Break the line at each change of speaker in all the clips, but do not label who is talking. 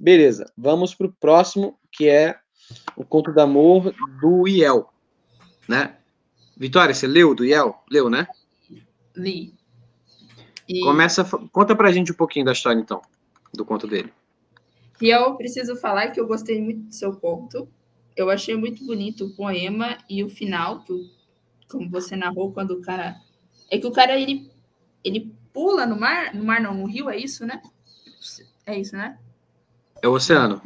Beleza, vamos pro próximo, que é o Conto do Amor do Iel, né? Vitória, você leu do Iel? Leu, né?
Li.
Conta pra gente um pouquinho da história, então, do conto dele.
E eu preciso falar que eu gostei muito do seu conto. Eu achei muito bonito o poema e o final, como você narrou, quando o cara... É que o cara, ele pula no mar não, no rio, é isso, né? É isso, né?
É o oceano.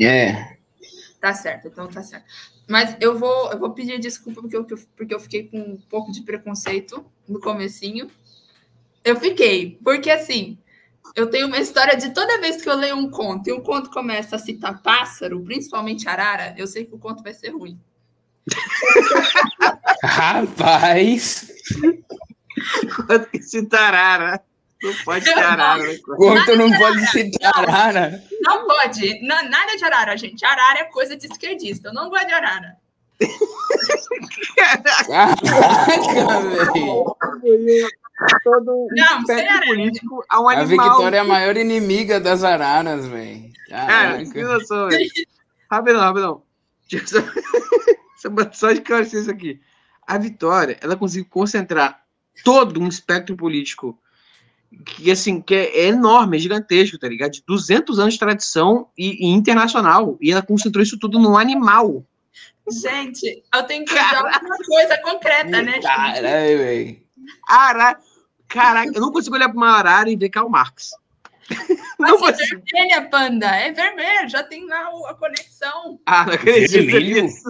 Tá certo, então tá certo. Mas eu vou pedir desculpa porque eu fiquei com um pouco de preconceito no comecinho. Eu fiquei, porque assim, eu tenho uma história de toda vez que eu leio um conto e o conto começa a citar pássaro, principalmente arara, eu sei que o conto vai ser ruim.
Rapaz!
Quanto que cita arara? Não pode ter arara.
Conto não pode citar arara.
Não pode. Nada de arara, gente. Arara é coisa de esquerdista. Eu não gosto de arara.
Caraca, velho.
Todo
não,
espectro político a um animal.
A Victoria é a maior inimiga das araras, velho.
Cara, que noção, velho. Rapidão. Só de esclarecer isso aqui. A Vitória, ela conseguiu concentrar todo um espectro político que, assim, que é enorme, é gigantesco, tá ligado? De 200 anos de tradição e internacional. E ela concentrou isso tudo num animal.
Gente, eu tenho que dar uma coisa concreta, né?
Caralho, velho.
Arara. Caraca, eu não consigo olhar para uma arara e ver Karl Marx.
Mas é vermelha, panda. É vermelho, já tem lá a conexão.
Ah, não acredito nisso.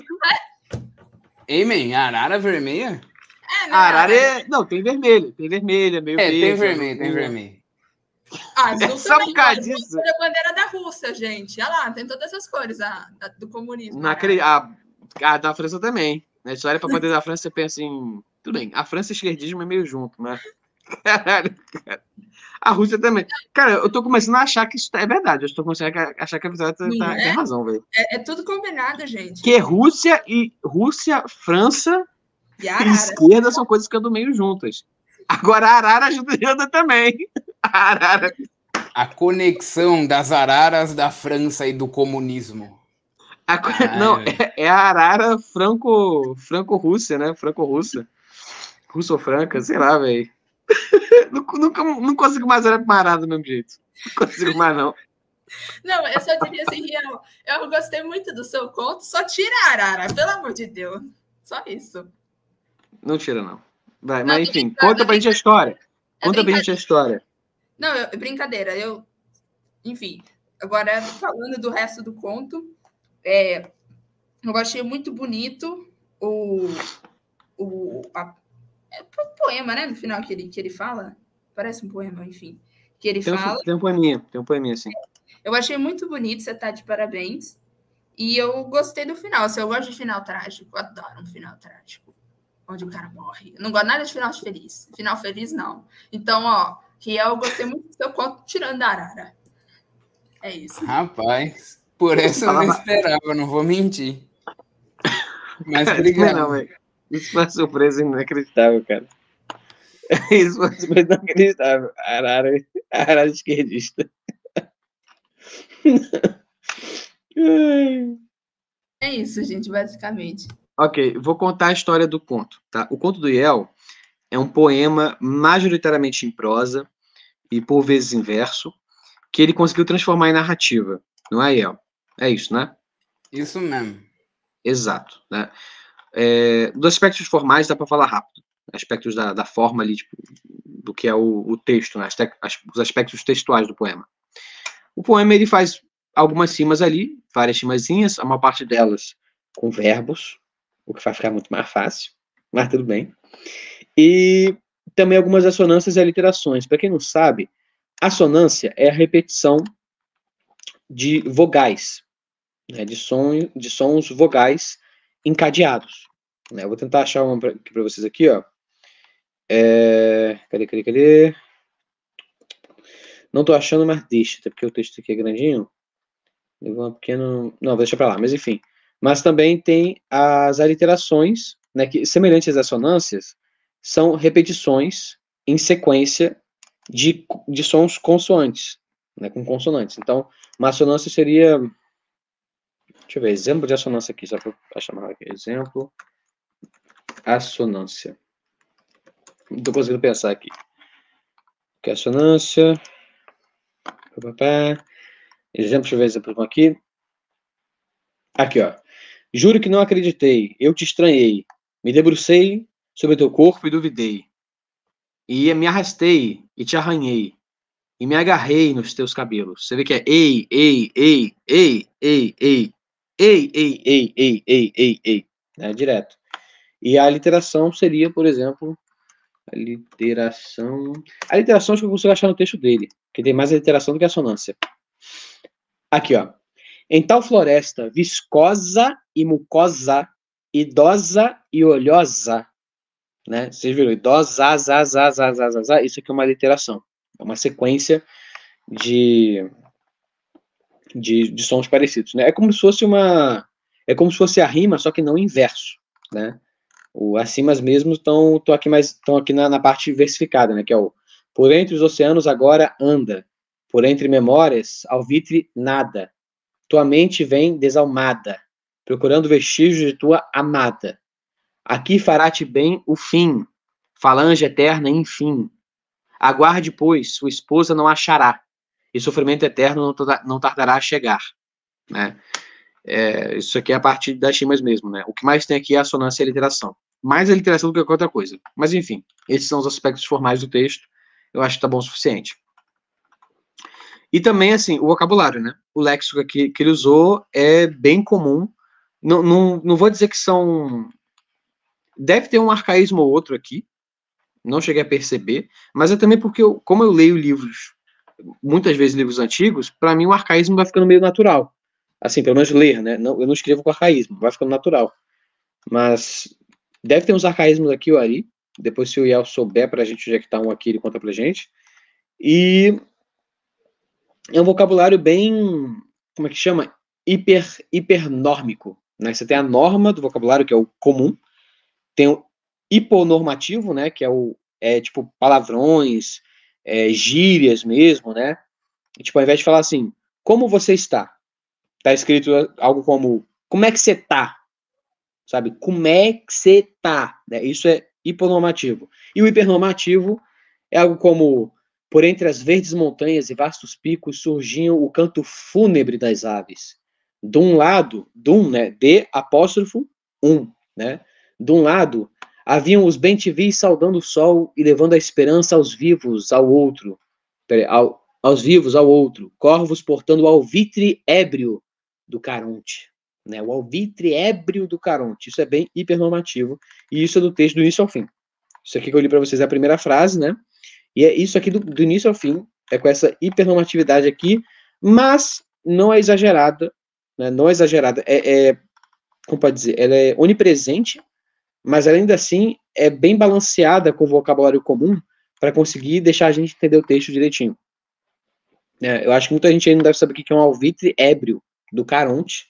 Ei, man, arara vermelha?
É,
a arara é... Não, tem vermelho. Tem vermelha, meio verde.
Tem vermelho.
Ah, não
só por causa disso.
É a bandeira da Rússia, gente. Olha lá, tem todas essas cores do comunismo.
Não acredito. A da França também. Na história, para bandeira da França, você pensa em... Tudo bem, a França e o esquerdismo é meio junto, né? Caralho, cara. A Rússia também. Cara, eu tô começando a achar que isso é verdade. Eu tô começando a achar que a Vitória tem razão, velho.
É tudo combinado, gente.
Que Rússia, França e esquerda são coisas que andam meio juntas. Agora a arara ajuda também. A arara.
A conexão das araras da França e do comunismo.
Não, é a arara franco-rússia, né? Franco-russa. Russo-franca, sei lá, velho. Não consigo mais olhar pra uma arara do mesmo jeito. Não consigo mais, não.
Não, eu só diria assim, eu gostei muito do seu conto, só tira a arara, pelo amor de Deus. Só isso.
Não tira, não. Vai, mas enfim, conta pra gente a história. Conta pra gente a história.
Não, brincadeira. Enfim, agora falando do resto do conto, eu achei muito bonito o poema, né? No final que ele fala. Parece um poema, enfim. Que ele fala.
Tem um poeminha, sim.
Eu achei muito bonito, você tá de parabéns. E eu gostei do final. Assim, eu gosto de final trágico. Eu adoro um final trágico. Onde o cara morre. Eu não gosto nada de final feliz. Final feliz, não. Então, Riel, eu gostei muito do seu conto, tirando a arara. É isso.
Rapaz, por essa eu não esperava, não vou mentir. Mas obrigado.
Não, isso foi uma surpresa inacreditável, cara. Isso foi uma surpresa inacreditável. Arara esquerdista.
É isso, gente, basicamente.
Ok, vou contar a história do conto, tá? O conto do Iel é um poema majoritariamente em prosa e por vezes em verso, que ele conseguiu transformar em narrativa, não é, Iel? É isso, né?
Isso mesmo.
Exato, né? Dos aspectos formais dá para falar rápido, aspectos da forma ali, tipo, do que é o texto, né? Os aspectos textuais do poema. O poema ele faz algumas rimas ali, várias rimazinhas, a maior parte delas com verbos, o que vai ficar muito mais fácil, mas tudo bem. E também algumas assonâncias e aliterações. Para quem não sabe, assonância é a repetição de vogais, né, de sons vogais encadeados. Né? Eu vou tentar achar uma aqui para vocês aqui, ó. Cadê? Não tô achando, mas deixa, até porque o texto aqui é grandinho. Levou uma pequena... Não, vou deixar para lá, mas enfim. Mas também tem as aliterações, né, que, semelhantes às assonâncias, são repetições em sequência de sons consoantes, né, com consonantes. Então, Uma assonância seria... Deixa eu ver, exemplo de assonância aqui, só para chamar aqui. Exemplo, assonância. Não estou conseguindo pensar aqui. Que assonância... Exemplo, deixa eu ver exemplo aqui. Aqui, ó. Juro que não acreditei, eu te estranhei. Me debrucei sobre teu corpo e duvidei. E me arrastei e te arranhei. E me agarrei nos teus cabelos. Você vê que é ei, ei, ei, ei, ei, ei, ei, ei, ei, ei, ei, ei, ei. É direto. E a literação seria, por exemplo, a literação... A literação acho que eu consigo achar no texto dele, que tem mais a literação do que a assonância. Aqui, ó. Em tal floresta viscosa e mucosa, idosa e olhosa, né? Vocês viram? Idosa, isso aqui é uma literação. É uma sequência de sons parecidos, né? É como se fosse a rima, só que não em verso, né? As rimas mesmo estão aqui na parte versificada, né? Que é o por entre os oceanos agora anda, por entre memórias alvitre nada. Tua mente vem desalmada, procurando vestígios de tua amada. Aqui fará-te bem o fim, falange eterna, enfim. Aguarde, pois, sua esposa não achará, e sofrimento eterno não tardará a chegar, né? Isso aqui é a parte das rimas mesmo, né? O que mais tem aqui é a assonância e a literação. Mais a literação do que qualquer outra coisa. Mas, enfim, esses são os aspectos formais do texto. Eu acho que tá bom o suficiente. E também, assim, o vocabulário, né? O léxico que ele usou é bem comum. Não vou dizer que são... Deve ter um arcaísmo ou outro aqui. Não cheguei a perceber. Mas é também porque, como eu leio livros, muitas vezes livros antigos, para mim o arcaísmo vai ficando meio natural. Assim, pelo menos ler, né? Eu não escrevo com arcaísmo, vai ficando natural. Mas deve ter uns arcaísmos aqui ou ali. Depois, se o Iel souber pra gente onde é que tá um aqui, ele conta pra gente. E... é um vocabulário bem, como é que chama? Hipernórmico, né? Você tem a norma do vocabulário, que é o comum, tem o hiponormativo, né? Que é tipo palavrões, gírias mesmo, né? E, tipo, ao invés de falar assim, como você está? Tá escrito algo como é que você tá? Sabe? Como é que você tá? Né? Isso é hiponormativo. E o hipernormativo é algo como... Por entre as verdes montanhas e vastos picos surgiam o canto fúnebre das aves. De um lado, né, de apóstrofo, né? De um lado, haviam os bem-te-vis saudando o sol e levando a esperança aos vivos ao outro. Aos vivos ao outro. Corvos portando o alvitre ébrio do Caronte. Né? O alvitre ébrio do Caronte. Isso é bem hipernormativo. E isso é do texto do início ao fim. Isso aqui que eu li para vocês é a primeira frase, né? E é isso aqui do início ao fim, é com essa hipernormatividade aqui, mas não é exagerada, né? Não é exagerada, como pode dizer, ela é onipresente, mas ela ainda assim é bem balanceada com o vocabulário comum para conseguir deixar a gente entender o texto direitinho. Eu acho que muita gente ainda não deve saber o que é um alvitre ébrio do Caronte,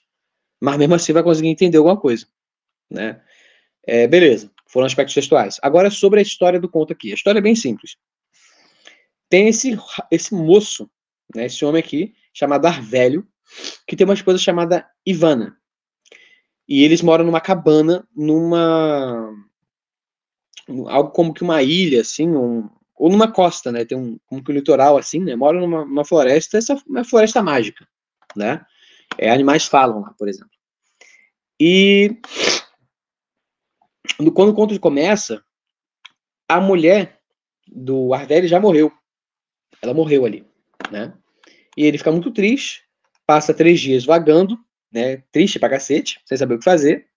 mas mesmo assim vai conseguir entender alguma coisa, né? Beleza, foram aspectos textuais. Agora sobre a história do conto aqui. A história é bem simples. Tem esse moço, né, esse homem aqui, chamado Arvélio, que tem uma esposa chamada Ivana. E eles moram numa cabana, algo como que uma ilha, assim, ou numa costa, né? Tem como que um litoral, assim, né? Moram numa floresta, essa é uma floresta mágica, né? Animais falam lá, por exemplo. E quando o conto começa, a mulher do Arvélio já morreu. Ela morreu ali, né? E ele fica muito triste, passa 3 dias vagando, né? Triste pra cacete, sem saber o que fazer,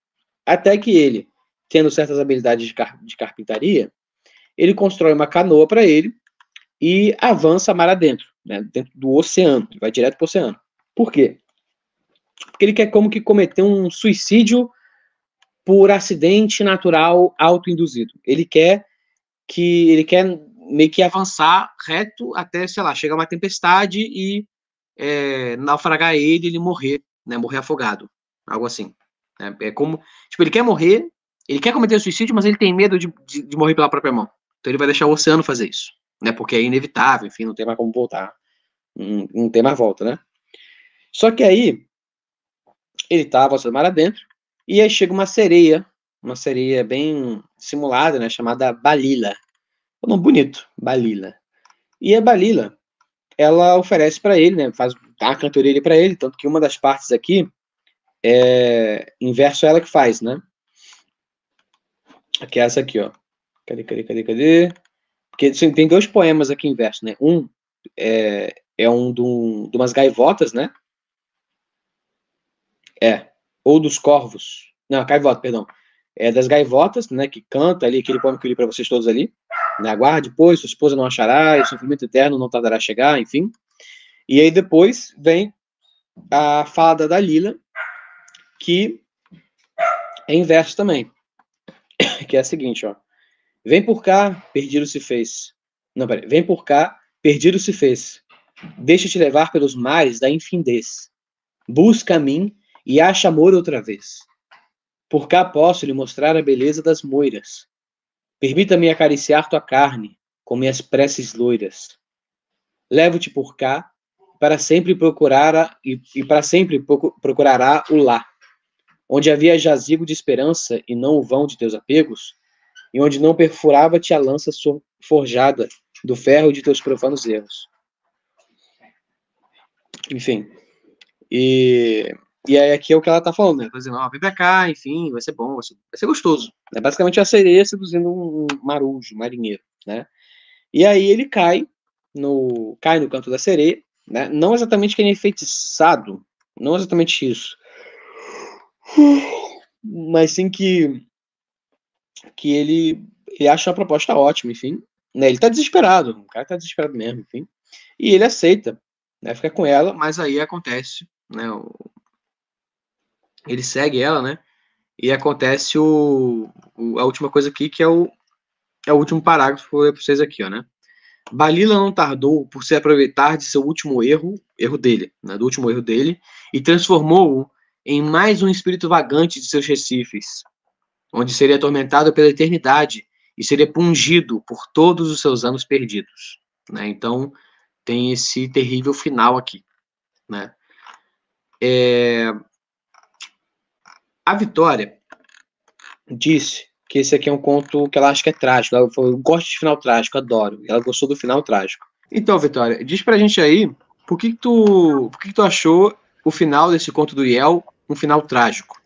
até que ele, tendo certas habilidades de carpintaria, ele constrói uma canoa para ele e avança mar adentro, né? Dentro do oceano, ele vai direto pro oceano. Por quê? Porque ele quer como que cometer um suicídio por acidente natural autoinduzido. Ele quer meio que avançar reto até, sei lá, chegar uma tempestade e naufragar ele morrer, né, morrer afogado, algo assim. É como, tipo, ele quer morrer, ele quer cometer o suicídio, mas ele tem medo de morrer pela própria mão. Então ele vai deixar o oceano fazer isso, né, porque é inevitável, enfim, não tem mais como voltar, não tem mais volta, né. Só que aí, ele tava o mar adentro, e aí chega uma sereia bem simulada, né, chamada Balila. Um nome bonito, Balila. E a Balila, ela oferece para ele, né, dá uma cantoria ali para ele, tanto que uma das partes aqui em verso ela que faz, né? Aqui é essa aqui, ó. Cadê? Porque tem 2 poemas aqui em verso, né? Um é um de umas gaivotas, né? Ou dos corvos. Não, gaivota, perdão. É das gaivotas, né? Que canta ali, aquele poema que eu li para vocês todos ali. Né? Aguarde, pois, sua esposa não achará, e o sofrimento eterno não tardará a chegar, enfim. E aí depois vem a fala da Dalila, que é em verso também. Que é a seguinte, ó. Vem por cá, perdido se fez. Não, peraí. Vem por cá, perdido se fez. Deixa-te levar pelos mares da infindez. Busca a mim e acha amor outra vez. Por cá posso lhe mostrar a beleza das moiras. Permita-me acariciar tua carne com minhas preces loiras. Levo-te por cá para sempre procurará o lar, onde havia jazigo de esperança e não o vão de teus apegos, e onde não perfurava-te a lança forjada do ferro de teus profanos erros. Enfim. E aí aqui é o que ela tá falando, né? Tá dizendo, ó, vem pra cá, enfim, vai ser bom, vai ser gostoso. É basicamente a sereia seduzindo um marujo, um marinheiro, né? E aí ele cai no canto da sereia, né? Não exatamente que ele é enfeitiçado, não exatamente isso. Mas sim que ele acha uma proposta ótima, enfim. Né? Ele tá desesperado, o cara tá desesperado mesmo, enfim. E ele aceita, né? Fica com ela, mas aí acontece, né? Ele segue ela, né? E acontece a última coisa aqui, que é o último parágrafo que eu vou ler para vocês aqui, ó, né? Balila não tardou por se aproveitar de seu último erro dele, né? Do último erro dele, e transformou-o em mais um espírito vagante de seus recifes, onde seria atormentado pela eternidade e seria pungido por todos os seus anos perdidos, né? Então, tem esse terrível final aqui, né? A Vitória disse que esse aqui é um conto que ela acha que é trágico. Ela falou, eu gosto de final trágico, adoro. Ela gostou do final trágico. Então, Vitória, diz pra gente aí, por que tu achou o final desse conto do Iel um final trágico?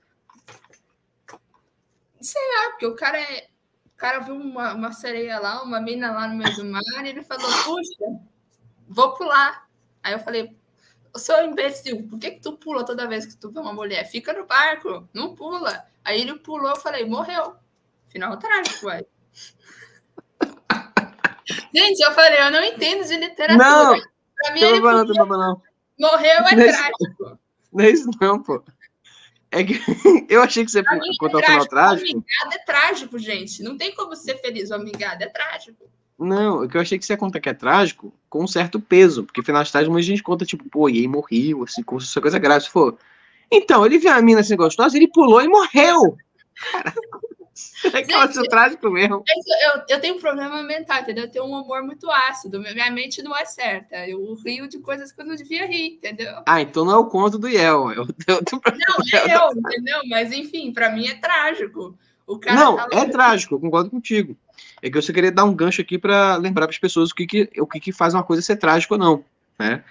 Sei lá, porque o cara viu uma sereia lá, uma mina lá no meio do mar, e ele falou, puxa, vou pular. Aí eu falei, seu imbecil, por que tu pula toda vez que tu vê uma mulher? Fica no barco, não pula. Aí ele pulou, eu falei, morreu. Final trágico, ué. Gente, eu falei, eu não entendo de literatura.
Não,
pra mim, ele
não.
Morreu é trágico.
Não é isso não, pô. É que eu achei que você contou o final trágico.
O Amigado é trágico, gente. Não tem como ser feliz. O Amigado é trágico.
Não, o que eu achei que você ia contar que é trágico com um certo peso, porque final de trágico, muita gente conta, tipo, pô, e aí morreu, assim, como se fosse coisa grave. Se for, então, ele viu a mina assim gostosa, ele pulou e morreu. Cara, é que ela é trágico mesmo.
Eu tenho um problema mental, entendeu? Eu tenho um humor muito ácido. Minha mente não é certa. Eu rio de coisas que eu não devia rir, entendeu?
Ah, então não é o conto do Iel.
Não, é eu, entendeu? Mas, enfim, pra mim é trágico. O cara
não, é trágico, eu concordo contigo. É que eu só queria dar um gancho aqui para lembrar para as pessoas o que faz uma coisa ser trágica ou não, né?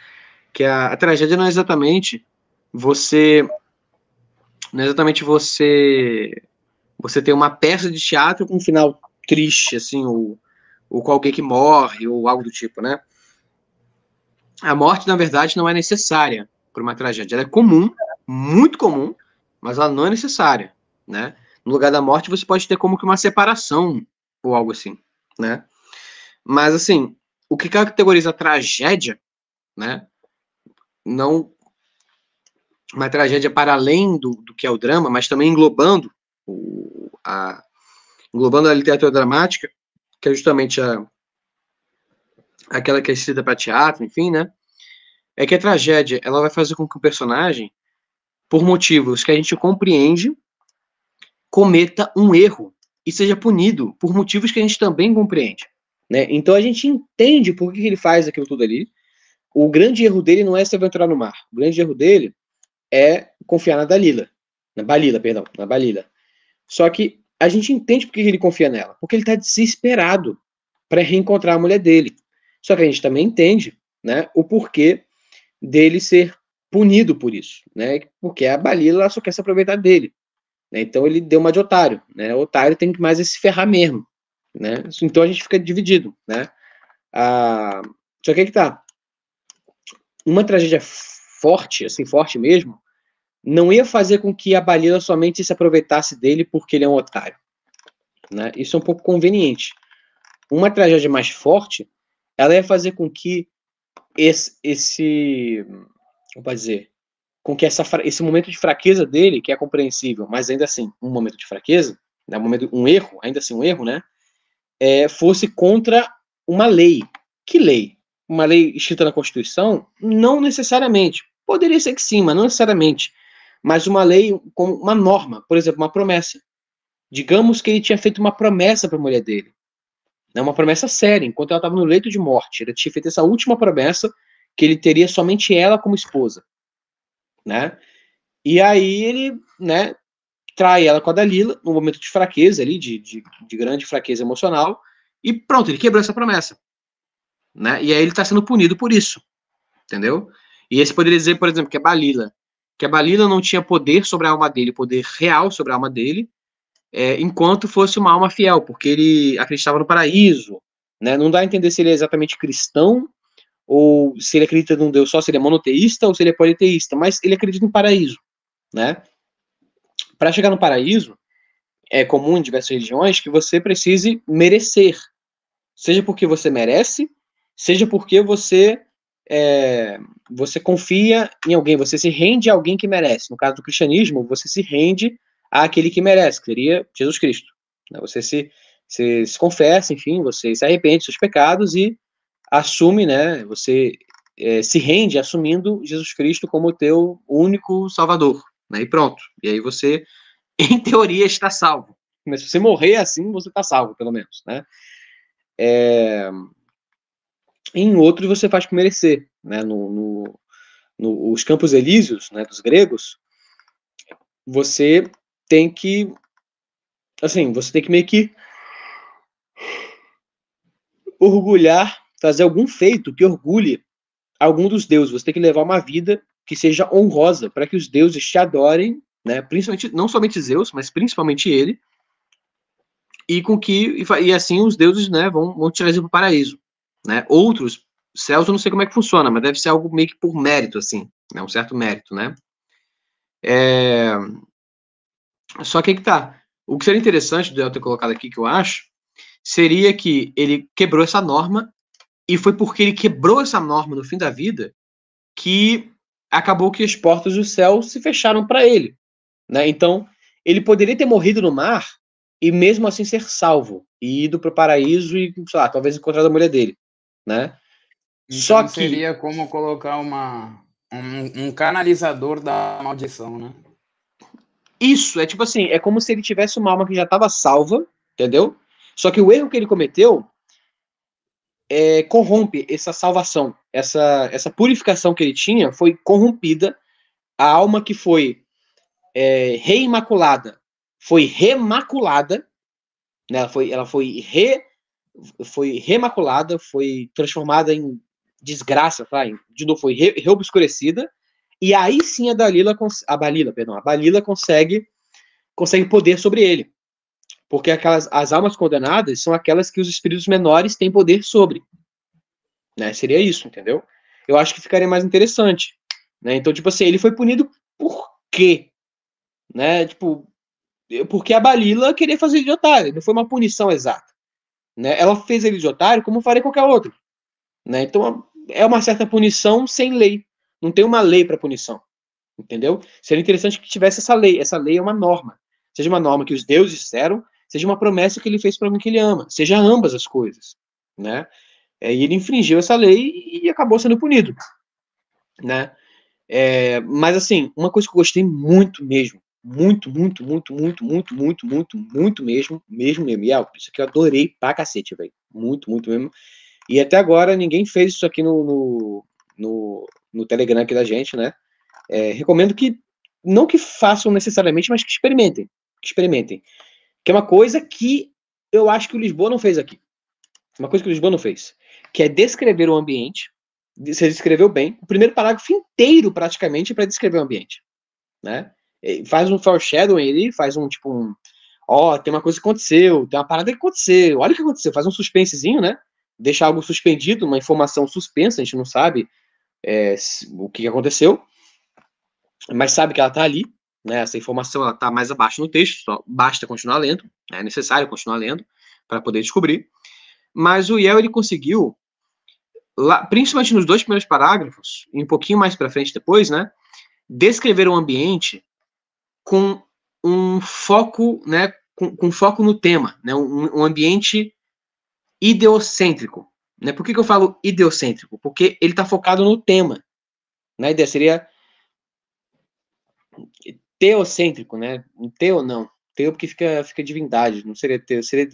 Que a tragédia não é exatamente você ter uma peça de teatro com um final triste, assim, ou com alguém que morre, ou algo do tipo, né? A morte, na verdade, não é necessária para uma tragédia. Ela é comum, muito comum, mas ela não é necessária, né? No lugar da morte, você pode ter como que uma separação, ou algo assim, né? Mas, assim, o que categoriza a tragédia, né? Não uma tragédia para além do que é o drama, mas também englobando a literatura dramática, que é justamente aquela que é escrita para teatro, enfim, né? É que a tragédia, ela vai fazer com que o personagem, por motivos que a gente compreende, cometa um erro e seja punido por motivos que a gente também compreende, né? Então a gente entende por que ele faz aquilo tudo ali, o grande erro dele não é se aventurar no mar. O grande erro dele é confiar na Dalila. Na Balila. Só que a gente entende por que ele confia nela. Porque ele está desesperado para reencontrar a mulher dele. Só que a gente também entende, né, o porquê dele ser punido por isso, né? Porque a Balila só quer se aproveitar dele, né? Então ele deu uma de otário, né? O otário tem que mais se ferrar mesmo, né? Então a gente fica dividido, né? Só que aí que tá. Uma tragédia forte, assim, forte mesmo, não ia fazer com que a Balila somente se aproveitasse dele porque ele é um otário, né? Isso é um pouco conveniente. Uma tragédia mais forte, ela ia fazer com que como pode dizer, com que esse momento de fraqueza dele, que é compreensível, mas ainda assim, um momento de fraqueza, né, um erro, ainda assim um erro, né, fosse contra uma lei. Que lei? Uma lei escrita na Constituição? Não necessariamente. Poderia ser que sim, mas não necessariamente. Mas uma lei como uma norma, por exemplo, uma promessa. Digamos que ele tinha feito uma promessa para a mulher dele, né, uma promessa séria, enquanto ela estava no leito de morte. Ele tinha feito essa última promessa que ele teria somente ela como esposa, né? E aí ele, né, trai ela com a Dalila, num momento de fraqueza ali, de grande fraqueza emocional, e pronto, ele quebrou essa promessa, né? E aí ele está sendo punido por isso, entendeu? E esse poderia dizer, por exemplo, que a Balila não tinha poder sobre a alma dele, poder real sobre a alma dele, enquanto fosse uma alma fiel, porque ele acreditava no paraíso, né? Não dá a entender se ele é exatamente cristão, ou se ele acredita num Deus só, se ele é monoteísta ou se ele é politeísta, mas ele acredita no paraíso, né? Para chegar no paraíso, é comum em diversas religiões que você precise merecer, seja porque você merece, seja porque você confia em alguém, você se rende a alguém que merece. No caso do cristianismo, você se rende àquele que merece, que seria Jesus Cristo. Você se confessa, enfim, você se arrepende dos seus pecados e assume, né? Você se rende assumindo Jesus Cristo como teu único Salvador, né? E pronto. E aí você, em teoria, está salvo. Mas se você morrer assim, você está salvo, pelo menos, né? Em outros você faz por merecer, né? Os Campos Elíseos, né, dos gregos, você tem que, assim, você tem que meio que orgulhar, fazer algum feito que orgulhe algum dos deuses. Você tem que levar uma vida que seja honrosa para que os deuses te adorem, né? Principalmente, não somente Zeus, mas principalmente ele, e assim os deuses, né, vão te trazer para o paraíso, né? Outros céus eu não sei como é que funciona, mas deve ser algo meio que por mérito, assim, né? Um certo mérito, né? Só que aí que tá. O que seria interessante de eu ter colocado aqui, que eu acho, seria que ele quebrou essa norma, e foi porque ele quebrou essa norma no fim da vida que acabou que as portas do céu se fecharam para ele, né? Então, ele poderia ter morrido no mar e mesmo assim ser salvo e ido para o paraíso e, sei lá, talvez encontrado a mulher dele, né?
Então
Só que
seria como colocar um canalizador da maldição, né?
isso é tipo assim, é como se ele tivesse uma alma que já estava salva, entendeu? Só que o erro que ele cometeu corrompe essa salvação, essa purificação que ele tinha foi corrompida. A alma que foi reimaculada foi remaculada, né? Ela foi remaculada, foi transformada em desgraça, tá? De novo, foi reobscurecida, e aí sim a Balila consegue poder sobre ele, porque as almas condenadas são aquelas que os espíritos menores têm poder sobre, né? Seria isso, entendeu? Eu acho que ficaria mais interessante, né? Então, tipo assim, ele foi punido por quê? Né? Tipo, porque a Balila queria fazer ele de otário, não foi uma punição exata, né? Ela fez ele de otário como faria qualquer outro, né? Então, é uma certa punição sem lei. Não tem uma lei para punição, entendeu? Seria interessante que tivesse essa lei. Essa lei é uma norma. Seja uma norma que os deuses disseram, seja uma promessa que ele fez para alguém que ele ama. Seja ambas as coisas, né? E ele infringiu essa lei e acabou sendo punido, né? Mas, assim, uma coisa que eu gostei muito mesmo, muito mesmo, e isso aqui eu adorei pra cacete, velho. Muito mesmo. E até agora ninguém fez isso aqui no Telegram aqui da gente, né? Recomendo que, não que façam necessariamente, mas que experimentem. Que é uma coisa que eu acho que o Lisboa não fez aqui. Uma coisa que o Lisboa não fez. Que é descrever o ambiente. Você descreveu bem. O primeiro parágrafo inteiro, praticamente, para descrever o ambiente. Né? Faz um foreshadowing ali, faz um, tipo, tem uma coisa que aconteceu, tem uma parada que aconteceu, olha o que aconteceu, faz um suspensezinho, né? Deixa algo suspendido, uma informação suspensa, a gente não sabe o que aconteceu, mas sabe que ela tá ali, né? Essa informação ela tá mais abaixo no texto, só basta continuar lendo, é necessário continuar lendo para poder descobrir. Mas o Yale, ele conseguiu, principalmente nos 2 primeiros parágrafos, e um pouquinho mais para frente depois, né? Descrever o ambiente com um foco, né? Com foco no tema, né? Um ambiente ideocêntrico. Né? Por que eu falo ideocêntrico? Porque ele está focado no tema. Né? A ideia seria teocêntrico, né? Teo não. Teo porque fica divindade, não seria teo, seria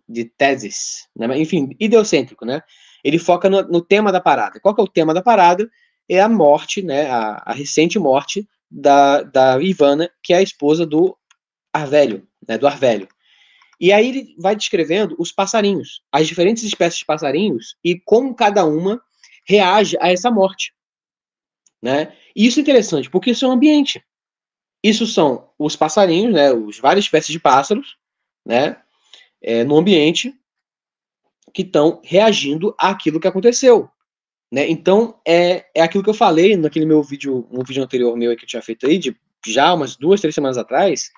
de teses. Né? Enfim, ideocêntrico, né? Ele foca no tema da parada. Qual que é o tema da parada? É a morte, né? A recente morte da Ivana, que é a esposa do Arvélio, né? Do Arvélio. E aí ele vai descrevendo os passarinhos, as diferentes espécies de passarinhos e como cada uma reage a essa morte. Né? E isso é interessante, porque isso é um ambiente. Isso são os passarinhos, né, as várias espécies de pássaros, né, no ambiente que estão reagindo àquilo que aconteceu. Né? Então, é aquilo que eu falei naquele um vídeo anterior meu que eu tinha feito aí, já umas 2, 3 semanas atrás,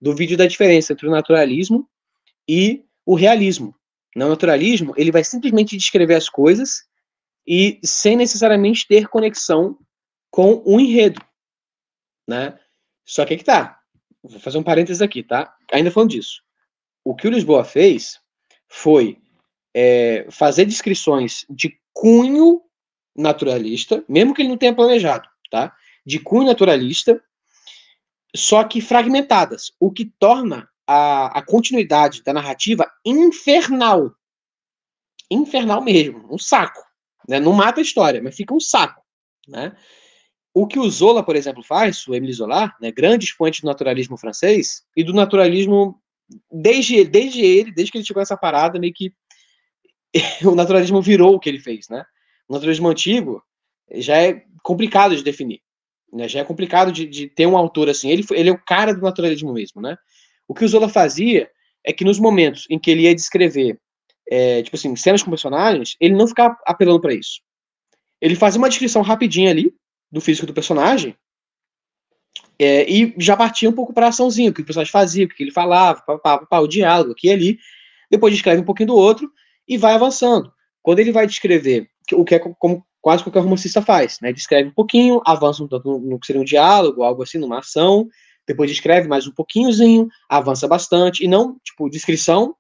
do vídeo da diferença entre o naturalismo e o realismo. No naturalismo, ele vai simplesmente descrever as coisas e sem necessariamente ter conexão com o enredo. Né? Só que tá. Vou fazer um parênteses aqui, tá? Ainda falando disso. O que o Lisboa fez foi fazer descrições de cunho naturalista, mesmo que ele não tenha planejado, tá? De cunho naturalista, só que fragmentadas, o que torna a continuidade da narrativa infernal. Infernal mesmo, um saco. Né? Não mata a história, mas fica um saco. Né? O que o Zola, por exemplo, faz, o Émile Zola, né, grande expoente do naturalismo francês, e do naturalismo, desde que ele chegou nessa parada, meio que o naturalismo virou o que ele fez. Né? O naturalismo antigo já é complicado de definir. Né? Já é complicado de ter um autor assim. Ele é o cara do naturalismo mesmo. Né? O que o Zola fazia é que nos momentos em que ele ia descrever tipo assim, cenas com personagens, ele não ficava apelando para isso. Ele fazia uma descrição rapidinha ali do físico do personagem e já partia um pouco para a açãozinha, o que o personagem fazia, o que ele falava, o diálogo aqui e ali. Depois descreve um pouquinho do outro e vai avançando. Quando ele vai descrever o que é como quase qualquer romancista faz, né? Descreve um pouquinho, avança no que seria um diálogo, algo assim, numa ação, depois descreve mais um pouquinhozinho, avança bastante, e não, tipo, descrição,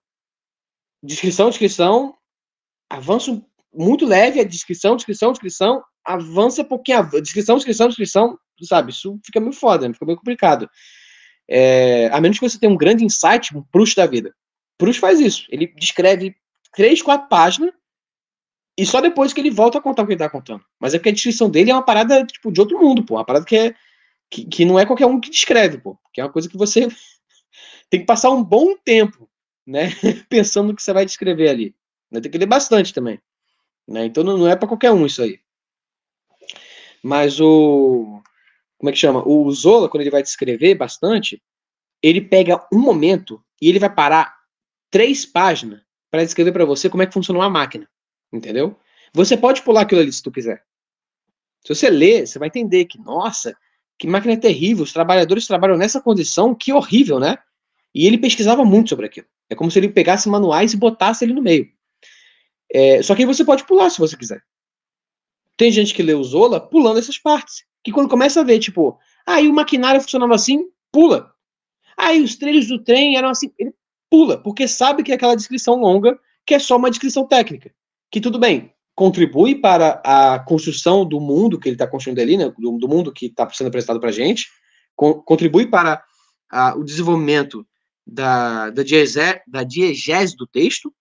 avança muito leve, a descrição, avança um pouquinho, descrição, sabe? Isso fica meio foda, fica meio complicado. A menos que você tenha um grande insight, um Proust da vida. Proust faz isso, ele descreve 3, 4 páginas, e só depois que ele volta a contar o que ele tá contando. Mas é porque a descrição dele é uma parada, tipo, de outro mundo, pô, uma parada que não é qualquer um que descreve, pô, que é uma coisa que você tem que passar um bom tempo, né, pensando no que você vai descrever ali. Tem que ler bastante também. Né? Então não é para qualquer um isso aí. Mas como é que chama? O Zola, quando ele vai descrever bastante, ele pega um momento e ele vai parar 3 páginas para descrever para você como é que funciona uma máquina. Entendeu? Você pode pular aquilo ali se tu quiser. Se você ler, você vai entender que, nossa, que máquina terrível, os trabalhadores trabalham nessa condição, que horrível, né? E ele pesquisava muito sobre aquilo. É como se ele pegasse manuais e botasse ele no meio. Só que aí você pode pular se você quiser. Tem gente que lê o Zola pulando essas partes. Que quando começa a ver, tipo, aí o maquinário funcionava assim, pula. Aí os trilhos do trem eram assim, ele pula, porque sabe que é aquela descrição longa, que é só uma descrição técnica. Que tudo bem, contribui para a construção do mundo que ele está construindo ali, né, do mundo que está sendo apresentado para a gente, contribui para o desenvolvimento da diegese do texto,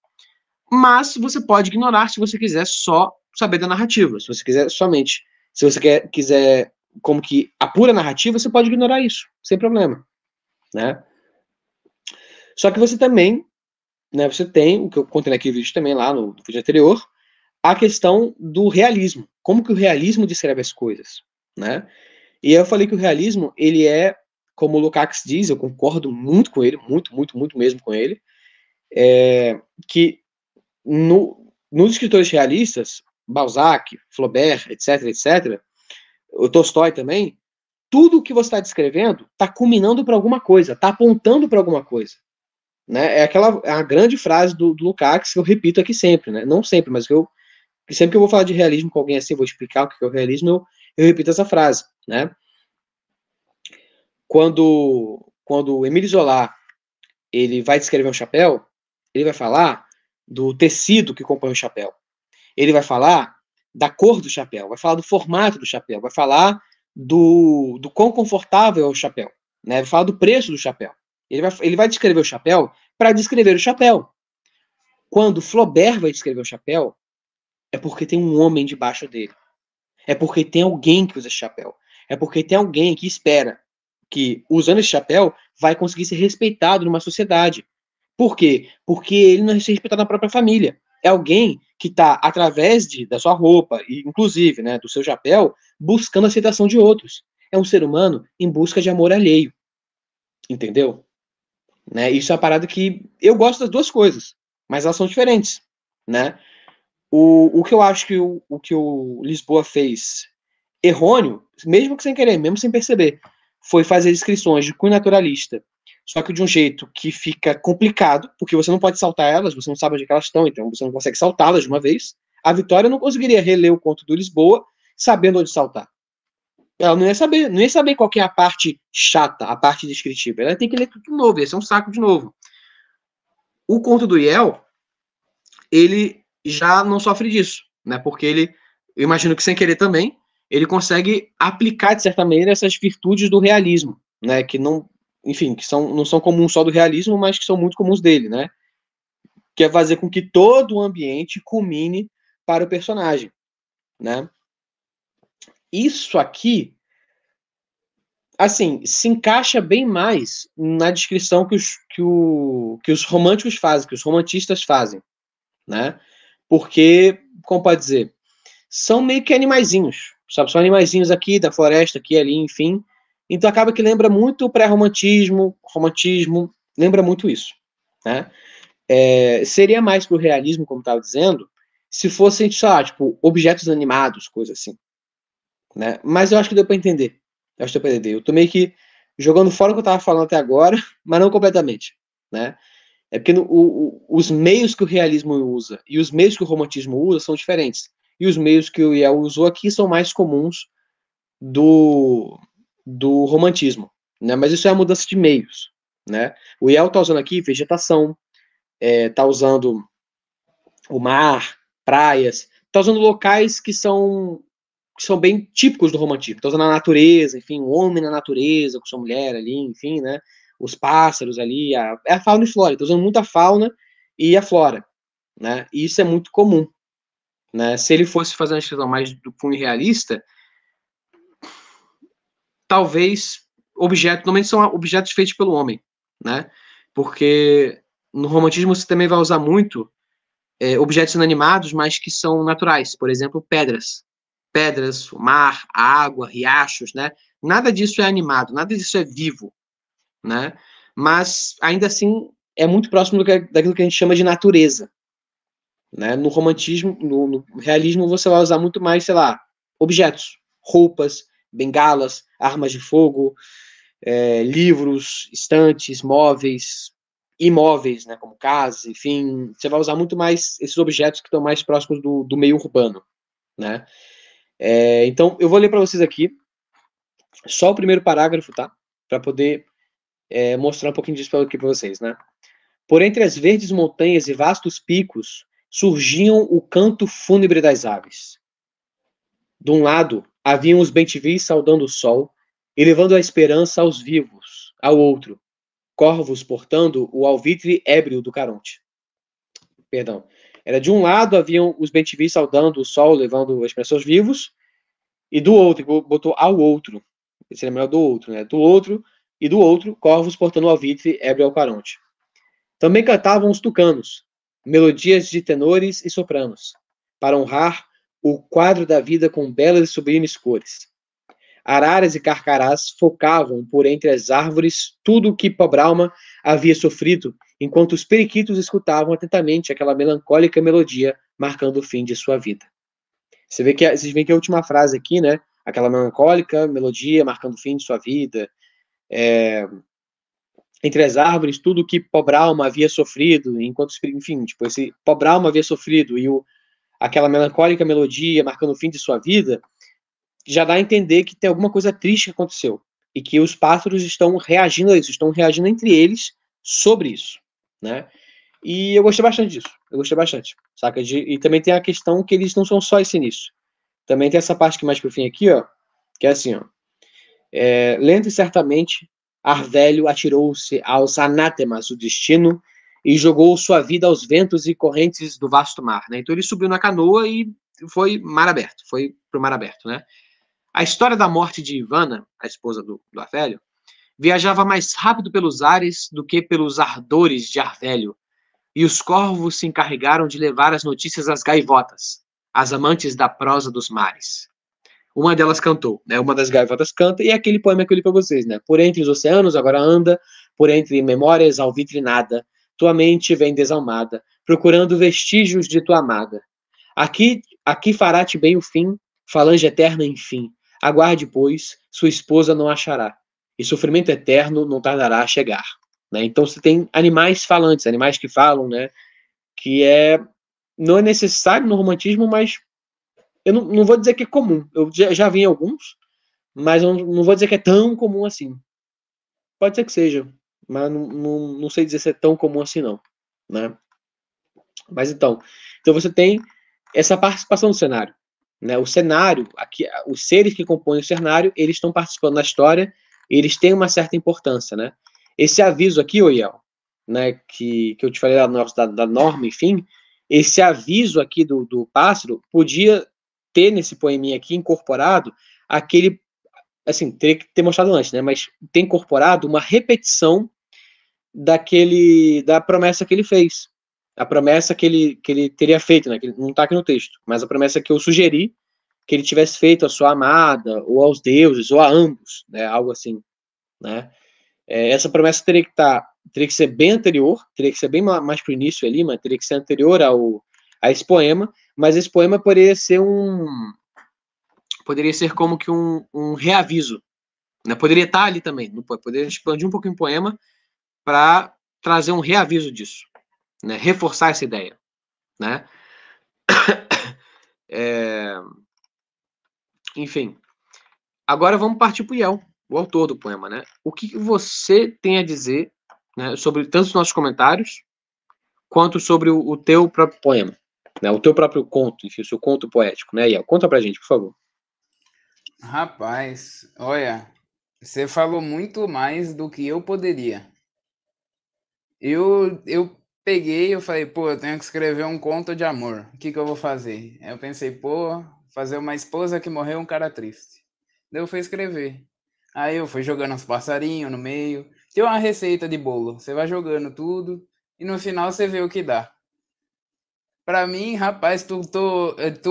mas você pode ignorar se você quiser só saber da narrativa. Se você quiser somente, se você quiser como que a pura narrativa, você pode ignorar isso, sem problema, né? Só que você também, né, você tem, o que eu contei naquele vídeo também, lá no vídeo anterior, a questão do realismo. Como que o realismo descreve as coisas, né? E eu falei que o realismo, ele é, como o Lukács diz, eu concordo muito com ele, muito, muito, muito mesmo com ele, que nos escritores realistas, Balzac, Flaubert, etc., etc., o Tolstói também, tudo que você está descrevendo está culminando para alguma coisa, está apontando para alguma coisa. Né? É a grande frase do Lukács que eu repito aqui sempre, né? Não sempre, mas sempre que eu vou falar de realismo com alguém assim, vou explicar o que é o realismo, eu repito essa frase, né? Quando o Émile Zola ele vai descrever um chapéu, ele vai falar do tecido que compõe o chapéu. Ele vai falar da cor do chapéu, vai falar do formato do chapéu, vai falar do quão confortável é o chapéu, né? Vai falar do preço do chapéu. Ele vai descrever o chapéu para descrever o chapéu. Quando Flaubert vai descrever o chapéu, é porque tem um homem debaixo dele. É porque tem alguém que usa esse chapéu. É porque tem alguém que espera que, usando esse chapéu, vai conseguir ser respeitado numa sociedade. Por quê? Porque ele não é respeitado na própria família. É alguém que está, através da sua roupa, e inclusive, né, do seu chapéu, buscando a aceitação de outros. É um ser humano em busca de amor alheio. Entendeu? Né? Isso é uma parada que eu gosto das duas coisas, mas elas são diferentes, né? O que eu acho que o Lisboa fez errôneo, mesmo que sem querer, mesmo sem perceber, foi fazer descrições de cunho naturalista, só que de um jeito que fica complicado, porque você não pode saltar elas, você não sabe onde elas estão, então você não consegue saltá-las de uma vez. A Vitória não conseguiria reler o conto do Lisboa sabendo onde saltar. Ela não ia saber qual que é a parte chata, a parte descritiva. Ela tem que ler tudo de novo, ia ser um saco de novo. O conto do Yel, ele já não sofre disso, né? Porque ele, eu imagino que sem querer também, ele consegue aplicar, de certa maneira, essas virtudes do realismo, né? Que não, enfim, que não são comuns só do realismo, mas que são muito comuns dele, né? Que é fazer com que todo o ambiente culmine para o personagem, né? Isso aqui, assim, se encaixa bem mais na descrição que os românticos fazem, que os romantistas fazem, né? Porque, como pode dizer, são meio que animaizinhos, sabe? São animaizinhos aqui, da floresta, aqui, ali, enfim. Então acaba que lembra muito o pré-romantismo, romantismo, lembra muito isso, né? Seria mais pro realismo, como estava dizendo, se fossem, sei lá, tipo, objetos animados, coisa assim, né? Mas eu acho que deu para entender. Eu tô meio que jogando fora o que eu tava falando até agora, mas não completamente, né? É porque os meios que o realismo usa e os meios que o romantismo usa são diferentes. E os meios que o Yel usou aqui são mais comuns do romantismo, né? Mas isso é a mudança de meios, né? O Yel tá usando aqui vegetação, tá usando o mar, praias, tá usando locais que são bem típicos do romantismo. Tá usando a natureza, enfim, o homem na natureza com sua mulher ali, enfim, né? Os pássaros ali, a fauna e flora. Tá usando muito a fauna e a flora, né? E isso é muito comum, né? Se ele fosse fazer uma descrição mais do cunho realista, talvez normalmente são objetos feitos pelo homem, né? Porque no romantismo você também vai usar muito objetos inanimados, mas que são naturais. Por exemplo, pedras, o mar, a água, riachos, né? Nada disso é animado, nada disso é vivo, né? Mas ainda assim é muito próximo daquilo que a gente chama de natureza, né? No romantismo, no realismo, você vai usar muito mais, sei lá, objetos, roupas, bengalas, armas de fogo, livros, estantes, móveis, imóveis, né, como casas, enfim, você vai usar muito mais esses objetos que estão mais próximos do meio urbano, né? Então, eu vou ler para vocês aqui só o primeiro parágrafo, tá? Para poder mostrar um pouquinho disso aqui para vocês, né? Por entre as verdes montanhas e vastos picos surgiam o canto fúnebre das aves. De um lado, haviam os bentivis saudando o sol e levando a esperança aos vivos, ao outro, corvos portando o alvitre ébrio do Caronte. Perdão. Era de um lado haviam os bem-te-vi saudando o sol, levando as pessoas vivos, e do outro, botou ao outro, seria melhor do outro, né? Do outro, e do outro, corvos portando o alvitre, ébrio ao caronte. Também cantavam os tucanos, melodias de tenores e sopranos, para honrar o quadro da vida com belas e sublimes cores. Araras e carcarás focavam por entre as árvores tudo o que pobre-alma havia sofrido, enquanto os periquitos escutavam atentamente aquela melancólica melodia marcando o fim de sua vida. Vocês veem que a última frase aqui, né? Aquela melancólica melodia marcando o fim de sua vida. Entre as árvores, tudo que pobre-alma havia sofrido, enquanto, enfim, tipo, esse pobre-alma havia sofrido e aquela melancólica melodia marcando o fim de sua vida, já dá a entender que tem alguma coisa triste que aconteceu e que os pássaros estão reagindo a isso, estão reagindo entre eles sobre isso, né? E eu gostei bastante disso, eu gostei bastante, saca? E também tem a questão que eles não são só esse início. Também tem essa parte que mais pro fim aqui, ó, que é assim, ó. Lento e certamente, Arvelho atirou-se aos anátemas do destino e jogou sua vida aos ventos e correntes do vasto mar, né? Então ele subiu na canoa e foi mar aberto, foi pro mar aberto, né? A história da morte de Ivana, a esposa do Arvelho, viajava mais rápido pelos ares do que pelos ardores de Arvelho, e os corvos se encarregaram de levar as notícias às gaivotas, as amantes da prosa dos mares. Uma delas cantou, né? Uma das gaivotas canta, e é aquele poema que eu li para vocês, né? Por entre os oceanos agora anda, por entre memórias alvitrinada, tua mente vem desalmada, procurando vestígios de tua amada. Aqui fará-te bem o fim, falange eterna enfim. Aguarde, pois, sua esposa não achará, e sofrimento eterno não tardará a chegar. Né? Então você tem animais falantes, animais que falam, né? Que não é necessário no romantismo, mas eu não vou dizer que é comum. Eu já vi em alguns, mas eu não vou dizer que é tão comum assim. Pode ser que seja, mas não sei dizer se é tão comum assim não, né? Mas então você tem essa participação do cenário, né? O cenário, aqui, os seres que compõem o cenário, eles estão participando da história, eles têm uma certa importância, né? Esse aviso aqui, Oiel, né, que eu te falei da norma, enfim, esse aviso aqui do pássaro podia ter nesse poeminha aqui incorporado aquele, assim, teria que ter mostrado antes, né, mas tem incorporado uma repetição da promessa que ele fez, a promessa que ele teria feito, né, que não está aqui no texto, mas a promessa que eu sugeri que ele tivesse feito à sua amada, ou aos deuses, ou a ambos, né, algo assim, né. Essa promessa teria que ser bem anterior, teria que ser bem mais para o início ali, mas teria que ser anterior a esse poema, mas esse poema poderia ser como que um reaviso, né? Poderia estar ali também, poderia expandir um pouquinho o poema para trazer um reaviso disso, né? Reforçar essa ideia, né? Enfim, agora vamos partir para o Iel, o autor do poema, né? O que você tem a dizer, né, sobre tanto os nossos comentários quanto sobre o teu próprio poema, né? O teu próprio conto, enfim, o seu conto poético, né, Iel? Conta pra gente, por favor.
Rapaz, olha, você falou muito mais do que eu poderia. Eu peguei, eu falei, pô, eu tenho que escrever um conto de amor. O que eu vou fazer? Aí eu pensei, pô, fazer uma esposa que morreu, um cara triste. Daí eu fui escrever. Aí eu fui jogando uns passarinhos no meio. Tem uma receita de bolo. Você vai jogando tudo e no final você vê o que dá. Pra mim, rapaz, tu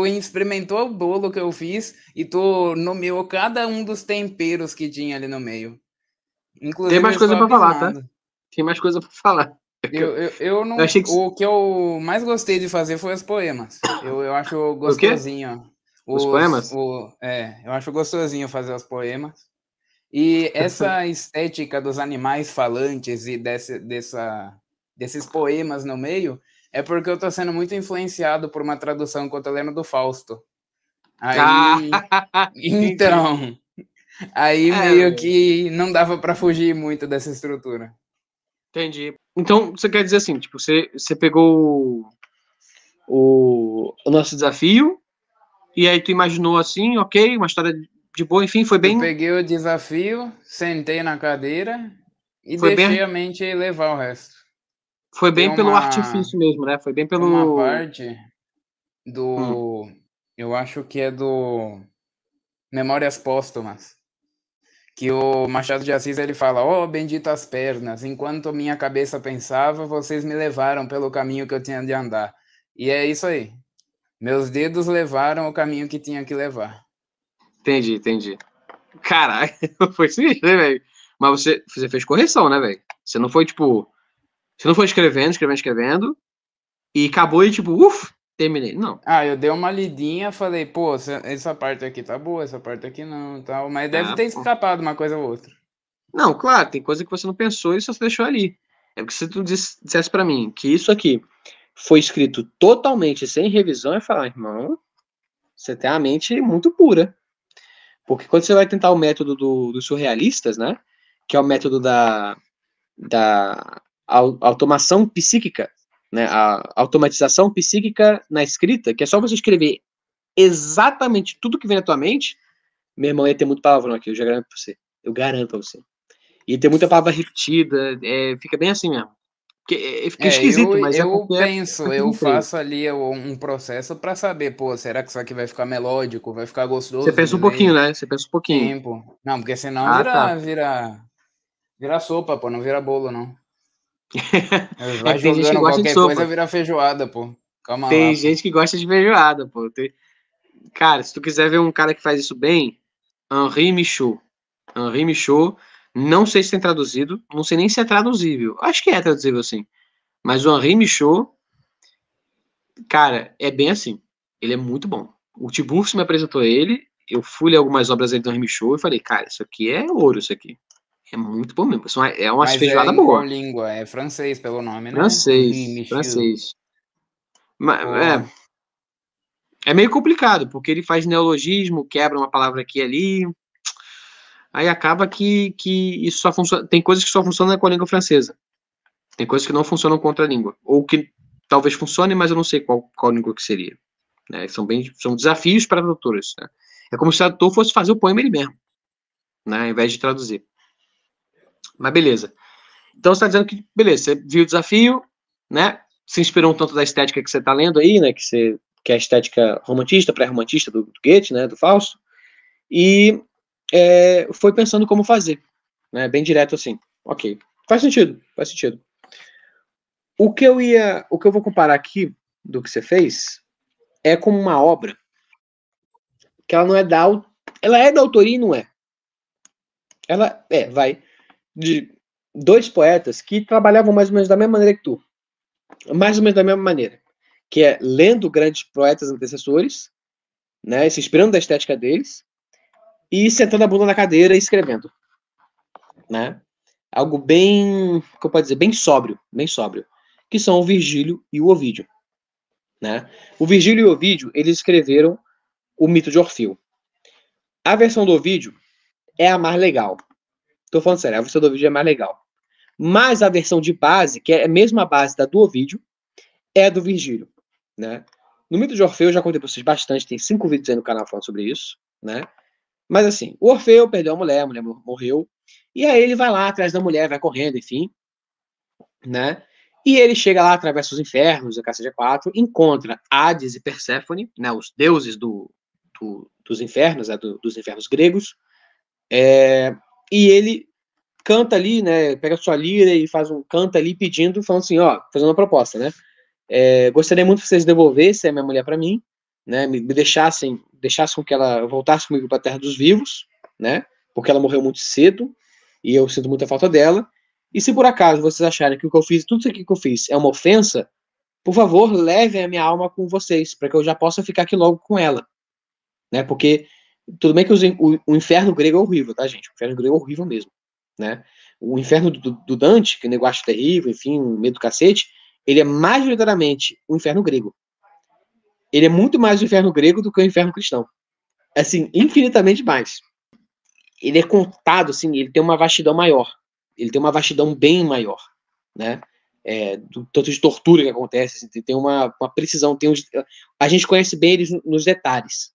experimentou o bolo que eu fiz e tu nomeou cada um dos temperos que tinha ali no meio.
Inclusive, tem mais coisa pra falar, tá? Tem mais coisa pra falar.
Eu não. O que eu mais gostei de fazer foi os poemas. Eu acho gostosinho.
Os poemas?
Eu acho gostosinho fazer os poemas. E essa estética dos animais falantes e desses poemas no meio é porque eu tô sendo muito influenciado por uma tradução que eu tô lendo do Fausto. Aí. Então. Aí meio que não dava para fugir muito dessa estrutura.
Entendi. Então, você quer dizer assim, tipo, você pegou o nosso desafio e aí tu imaginou assim, ok, uma história de boa, enfim, foi bem...
Eu peguei o desafio, sentei na cadeira e deixei a mente levar o resto.
Foi bem pelo artifício mesmo, né? Foi bem pelo...
Uma parte do... Eu acho que é do Memórias Póstumas. Que o Machado de Assis, ele fala: "Oh, benditas pernas, enquanto minha cabeça pensava, vocês me levaram pelo caminho que eu tinha de andar." E é isso aí. Meus dedos levaram o caminho que tinha que levar.
Entendi. Caralho, foi sinistro, né, velho? Mas você fez correção, né, velho? Você não foi, tipo... Você não foi escrevendo, e acabou e, tipo, terminei. Não.
Eu dei uma lidinha, falei: "Pô, essa parte aqui tá boa, essa parte aqui não, tal." Mas deve ter escapado uma coisa ou outra.
Não, claro, tem coisa que você não pensou e só você deixou ali. É porque se tu dissesse pra mim que isso aqui foi escrito totalmente sem revisão, eu ia falar: irmão, você tem a mente muito pura. Porque quando você vai tentar o método dos surrealistas, né? Que é o método da automação psíquica, né? A automatização psíquica na escrita, que é só você escrever exatamente tudo que vem na tua mente. Meu irmão, ia ter muito palavrão aqui, eu já garanto pra você. Eu garanto pra você. Ia ter muita palavra repetida, fica bem assim mesmo. Fica esquisito, mas
eu
porque
penso, eu faço ali um processo pra saber, pô, será que isso aqui vai ficar melódico, vai ficar gostoso?
Você pensa um pouquinho, né? Você pensa um pouquinho.
Tempo. Não, porque senão
tá.
vira sopa, pô, não vira bolo, não.
É
Vai
que tem gente que
jogando
gosta de
qualquer
sopa.
coisa, vira feijoada, pô. Calma
Tem
lá,
gente
pô.
que gosta de feijoada, pô. Cara, se tu quiser ver um cara que faz isso bem, Henri Michaud. Henri Michaud, não sei se tem traduzido, não sei nem se é traduzível. Acho que é traduzível, sim. Mas o Henri Michaud, cara, é bem assim. Ele é muito bom. O Tiburcio me apresentou ele, eu fui ler algumas obras dele do Henri Michaud e falei: cara, isso aqui é ouro, isso aqui. É muito bom mesmo. É uma
Mas é
feijoada
em qual
boa.
língua? É francês, pelo nome, né? Henri Michaud.
Francês. Mas,
Pô,
é meio complicado, porque ele faz neologismo, quebra uma palavra aqui e ali. Aí acaba que isso só funciona. Tem coisas que só funcionam com a língua francesa. Tem coisas que não funcionam com outra língua. Ou que talvez funcione, mas eu não sei qual língua que seria. Né? São desafios para tradutores. Né? É como se o tradutor fosse fazer o poema ele mesmo, né? Ao invés de traduzir. Mas beleza. Então você está dizendo que, beleza, você viu o desafio, né? Se inspirou um tanto da estética que você está lendo aí, né? Que é a estética romantista, pré-romantista do Goethe, né? Do Fausto. E foi pensando como fazer. Né? Bem direto assim. Ok. Faz sentido. O que eu vou comparar aqui do que você fez é como uma obra que ela não é ela é da autoria e não é. Ela vai de dois poetas que trabalhavam mais ou menos da mesma maneira que tu. Mais ou menos da mesma maneira. Que é lendo grandes poetas antecessores, né, se inspirando da estética deles, e sentando a bunda na cadeira e escrevendo. Né? Algo bem, como eu posso dizer, bem sóbrio, que são o Virgílio e o Ovídio. Né? O Virgílio e o Ovídio, eles escreveram o mito de Orfeu. A versão do Ovídio é a mais legal. Tô falando sério, a versão do Ovídio é mais legal. Mas a versão de base, que é a mesma base da do Ovídio, é a do Virgílio. Né? No mito de Orfeu, eu já contei pra vocês bastante, tem 5 vídeos aí no canal falando sobre isso. Né? Mas assim, o Orfeu perdeu a mulher morreu, e aí ele vai lá atrás da mulher, vai correndo, enfim. Né? E ele chega lá, atravessa os infernos, a Cacete 4, encontra Hades e Perséfone, né, os deuses dos infernos, né, dos infernos gregos, e ele canta ali, né, pega sua lira e canta ali pedindo, falando assim, ó, fazendo uma proposta, né, gostaria muito que vocês devolvessem a minha mulher para mim, né, me deixassem com que ela voltasse comigo para a terra dos vivos, né, porque ela morreu muito cedo, e eu sinto muita falta dela. E se por acaso vocês acharem que o que eu fiz, tudo isso aqui que eu fiz é uma ofensa, por favor, levem a minha alma com vocês, para que eu já possa ficar aqui logo com ela. Né? Porque, tudo bem que o inferno grego é horrível, tá, gente? O inferno grego é horrível mesmo. Né? O inferno do Dante, que o negócio terrível, enfim, o medo do cacete, ele é majoritariamente o inferno grego. Ele é muito mais o inferno grego do que o inferno cristão. Assim, infinitamente mais. Ele é contado, assim, ele tem uma vastidão maior. Ele tem uma vastidão bem maior, né? Do tanto de tortura que acontece, assim, tem uma precisão, a gente conhece bem eles nos detalhes,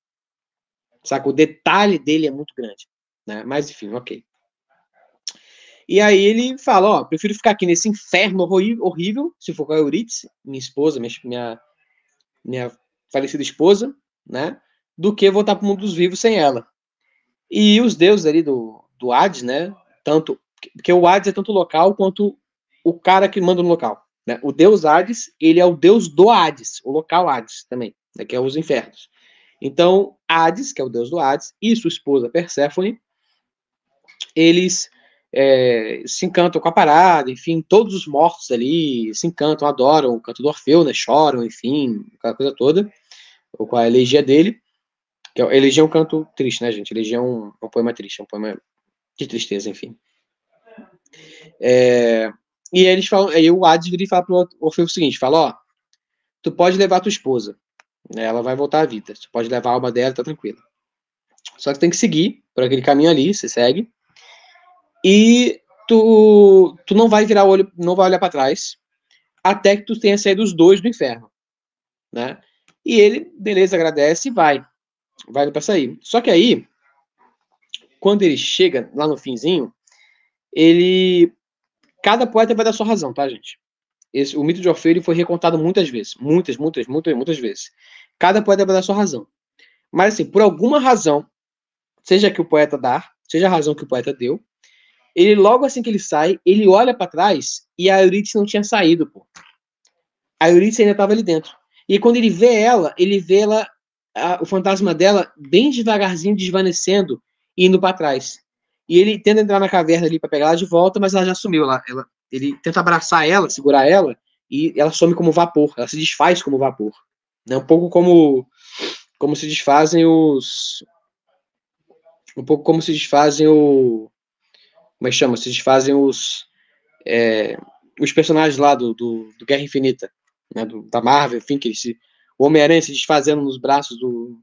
saca? O detalhe dele é muito grande, né? Mas enfim, ok. E aí ele fala, ó, prefiro ficar aqui nesse inferno horrível, se for com a Eurídice, minha esposa, minha falecida esposa, né, do que voltar para o mundo dos vivos sem ela. E os deuses ali do Hades, né, tanto, porque o Hades é tanto local quanto o cara que manda no local, né? O deus Hades, ele é o deus do Hades, o local Hades também, né, que é os infernos. Então, Hades, que é o deus do Hades, e sua esposa Perséfone, eles se encantam com a parada, enfim, todos os mortos ali se encantam, adoram o canto do Orfeu, né, choram, enfim, aquela coisa toda, ou com a elegia dele, que a elegia é um canto triste, né, gente? Elegia é um poema triste, é um poema de tristeza, enfim. E eles falam, aí o Hades vira e fala pro Orfeu o seguinte, fala, ó, tu pode levar tua esposa, né, ela vai voltar à vida, tu pode levar a alma dela, tá tranquila. Só que tem que seguir por aquele caminho ali, você segue, e tu não vai virar o olho, não vai olhar para trás, até que tu tenha saído os dois do inferno, né? E ele, beleza, agradece e vai para sair. Só que aí, quando ele chega lá no finzinho, cada poeta vai dar sua razão, tá, gente? O mito de Orfeu ele foi recontado muitas vezes, muitas vezes. Cada poeta vai dar sua razão. Mas assim, por alguma razão, seja que o poeta dá, seja a razão que o poeta deu, ele logo assim que ele sai, ele olha para trás e a Eurídice não tinha saído, pô. A Eurídice ainda estava ali dentro. E quando ele vê ela, o fantasma dela bem devagarzinho desvanecendo e indo para trás. E ele tenta entrar na caverna ali para pegar ela de volta, mas ela já sumiu lá. Ele tenta abraçar ela, segurar ela, e ela some como vapor. Ela se desfaz como vapor. É um pouco como se desfazem os... Um pouco como se desfazem como é que chama? Se desfazem os personagens lá do Guerra Infinita, né, da Marvel, enfim, o Homem-Aranha se desfazendo nos braços do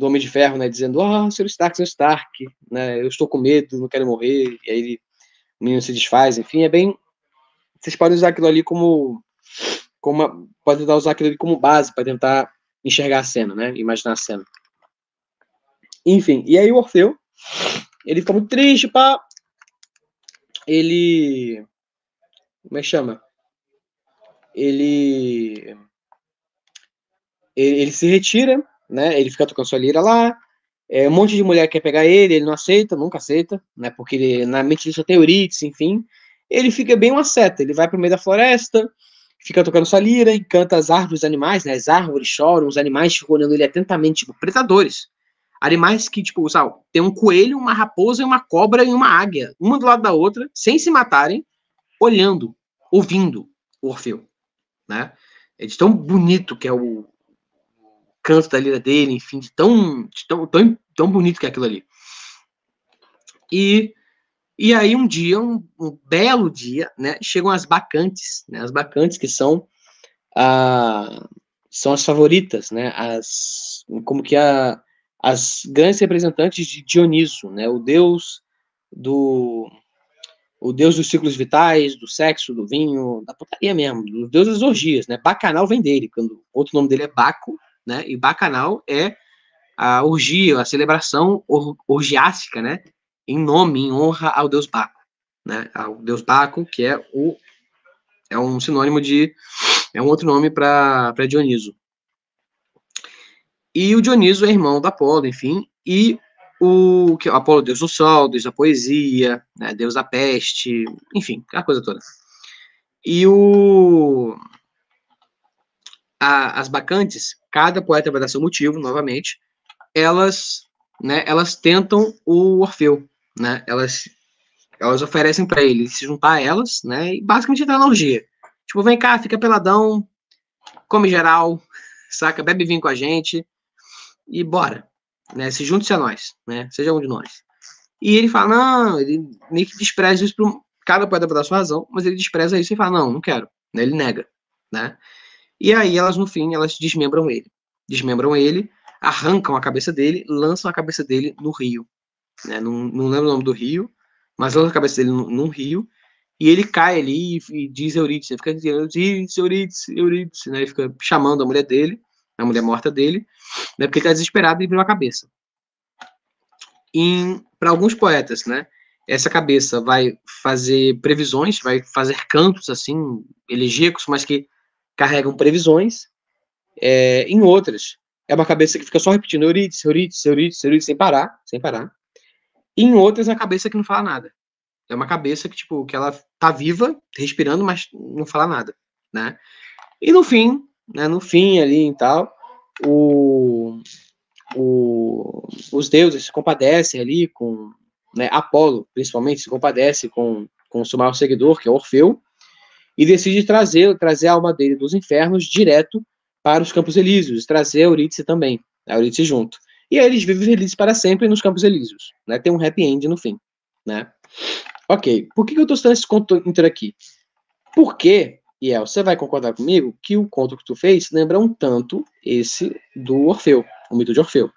Homem de Ferro, né, dizendo, Sr. Stark, né, eu estou com medo, não quero morrer, e aí o menino se desfaz, enfim, vocês podem usar aquilo ali podem usar aquilo ali como base para tentar enxergar a cena, né, imaginar a cena. Enfim, e aí o Orfeu, ele fica muito triste, pá, ele... Como é que chama? Ele se retira, né? Ele fica tocando sua lira lá. Um monte de mulher quer pegar ele não aceita, nunca aceita, né? Porque na mente dele só tem Eurídice, enfim. Ele fica bem uma seta. Ele vai pro meio da floresta, fica tocando sua lira, encanta as árvores, os animais, né? As árvores choram, os animais ficam olhando ele atentamente, tipo, predadores. Animais que, tipo, sabe, tem um coelho, uma raposa, uma cobra e uma águia, uma do lado da outra, sem se matarem, olhando, ouvindo o Orfeu, né? É de tão bonito que é o canto da lira dele, enfim, de tão bonito que é aquilo ali. E aí um dia, um belo dia, né, chegam as bacantes, né, as bacantes que são as favoritas, né, as grandes representantes de Dioniso, né, o deus dos ciclos vitais, do sexo, do vinho, da putaria mesmo, o deus das orgias, né, Bacanal vem dele, quando outro nome dele é Baco, né, e Bacanal é a orgia, a celebração orgiástica, né, em honra ao deus Baco, né, ao deus Baco, que é um sinônimo é um outro nome para Dioniso. E o Dioniso é irmão do Apolo, enfim, e o Apolo, deus do sol, deus da poesia, né, deus da peste, enfim, aquela coisa toda. E as bacantes, cada poeta vai dar seu motivo, novamente, elas tentam o Orfeu, né, elas oferecem para ele se juntar a elas, né, e basicamente entrar na orgia. Tipo, vem cá, fica peladão, come geral, saca, bebe vinho com a gente, e bora, né, se junte-se a nós, né, seja um de nós. E ele fala, não, ele meio que despreza isso, cada poeta vai dar sua razão, mas ele despreza isso e fala, não quero, né, ele nega, né. E aí elas, no fim, elas desmembram ele, arrancam a cabeça dele, lançam a cabeça dele no rio, né, não lembro o nome do rio, mas lançam a cabeça dele num rio, e ele cai ali e diz Eurídice, fica dizendo, Eurídice, né, ele fica chamando a mulher dele, a mulher morta dele, né, porque ele tá desesperado e virou a cabeça. Para alguns poetas, né, essa cabeça vai fazer previsões, vai fazer cantos, assim, elegíacos, mas que carregam previsões. Em outras, é uma cabeça que fica só repetindo Eurídice, Eurídice, Eurídice, Eurídice, sem parar, sem parar. E em outras, é a cabeça que não fala nada. É uma cabeça que, tipo, que ela tá viva, respirando, mas não fala nada, né? E no fim, né, no fim ali e tal, os deuses se compadecem ali com, né, Apolo, principalmente, se compadece com o seu maior seguidor, que é Orfeu, e decide trazer a alma dele dos infernos direto para os Campos Elíseos, trazer a Eurídice também, a Eurídice junto. E aí eles vivem felizes para sempre nos Campos Elíseos, né? Tem um happy end no fim, né? Ok, por que eu estou citando esse conto inteiro aqui? Porque, Iel, você vai concordar comigo que o conto que tu fez lembra um tanto esse do Orfeu, o mito de Orfeu.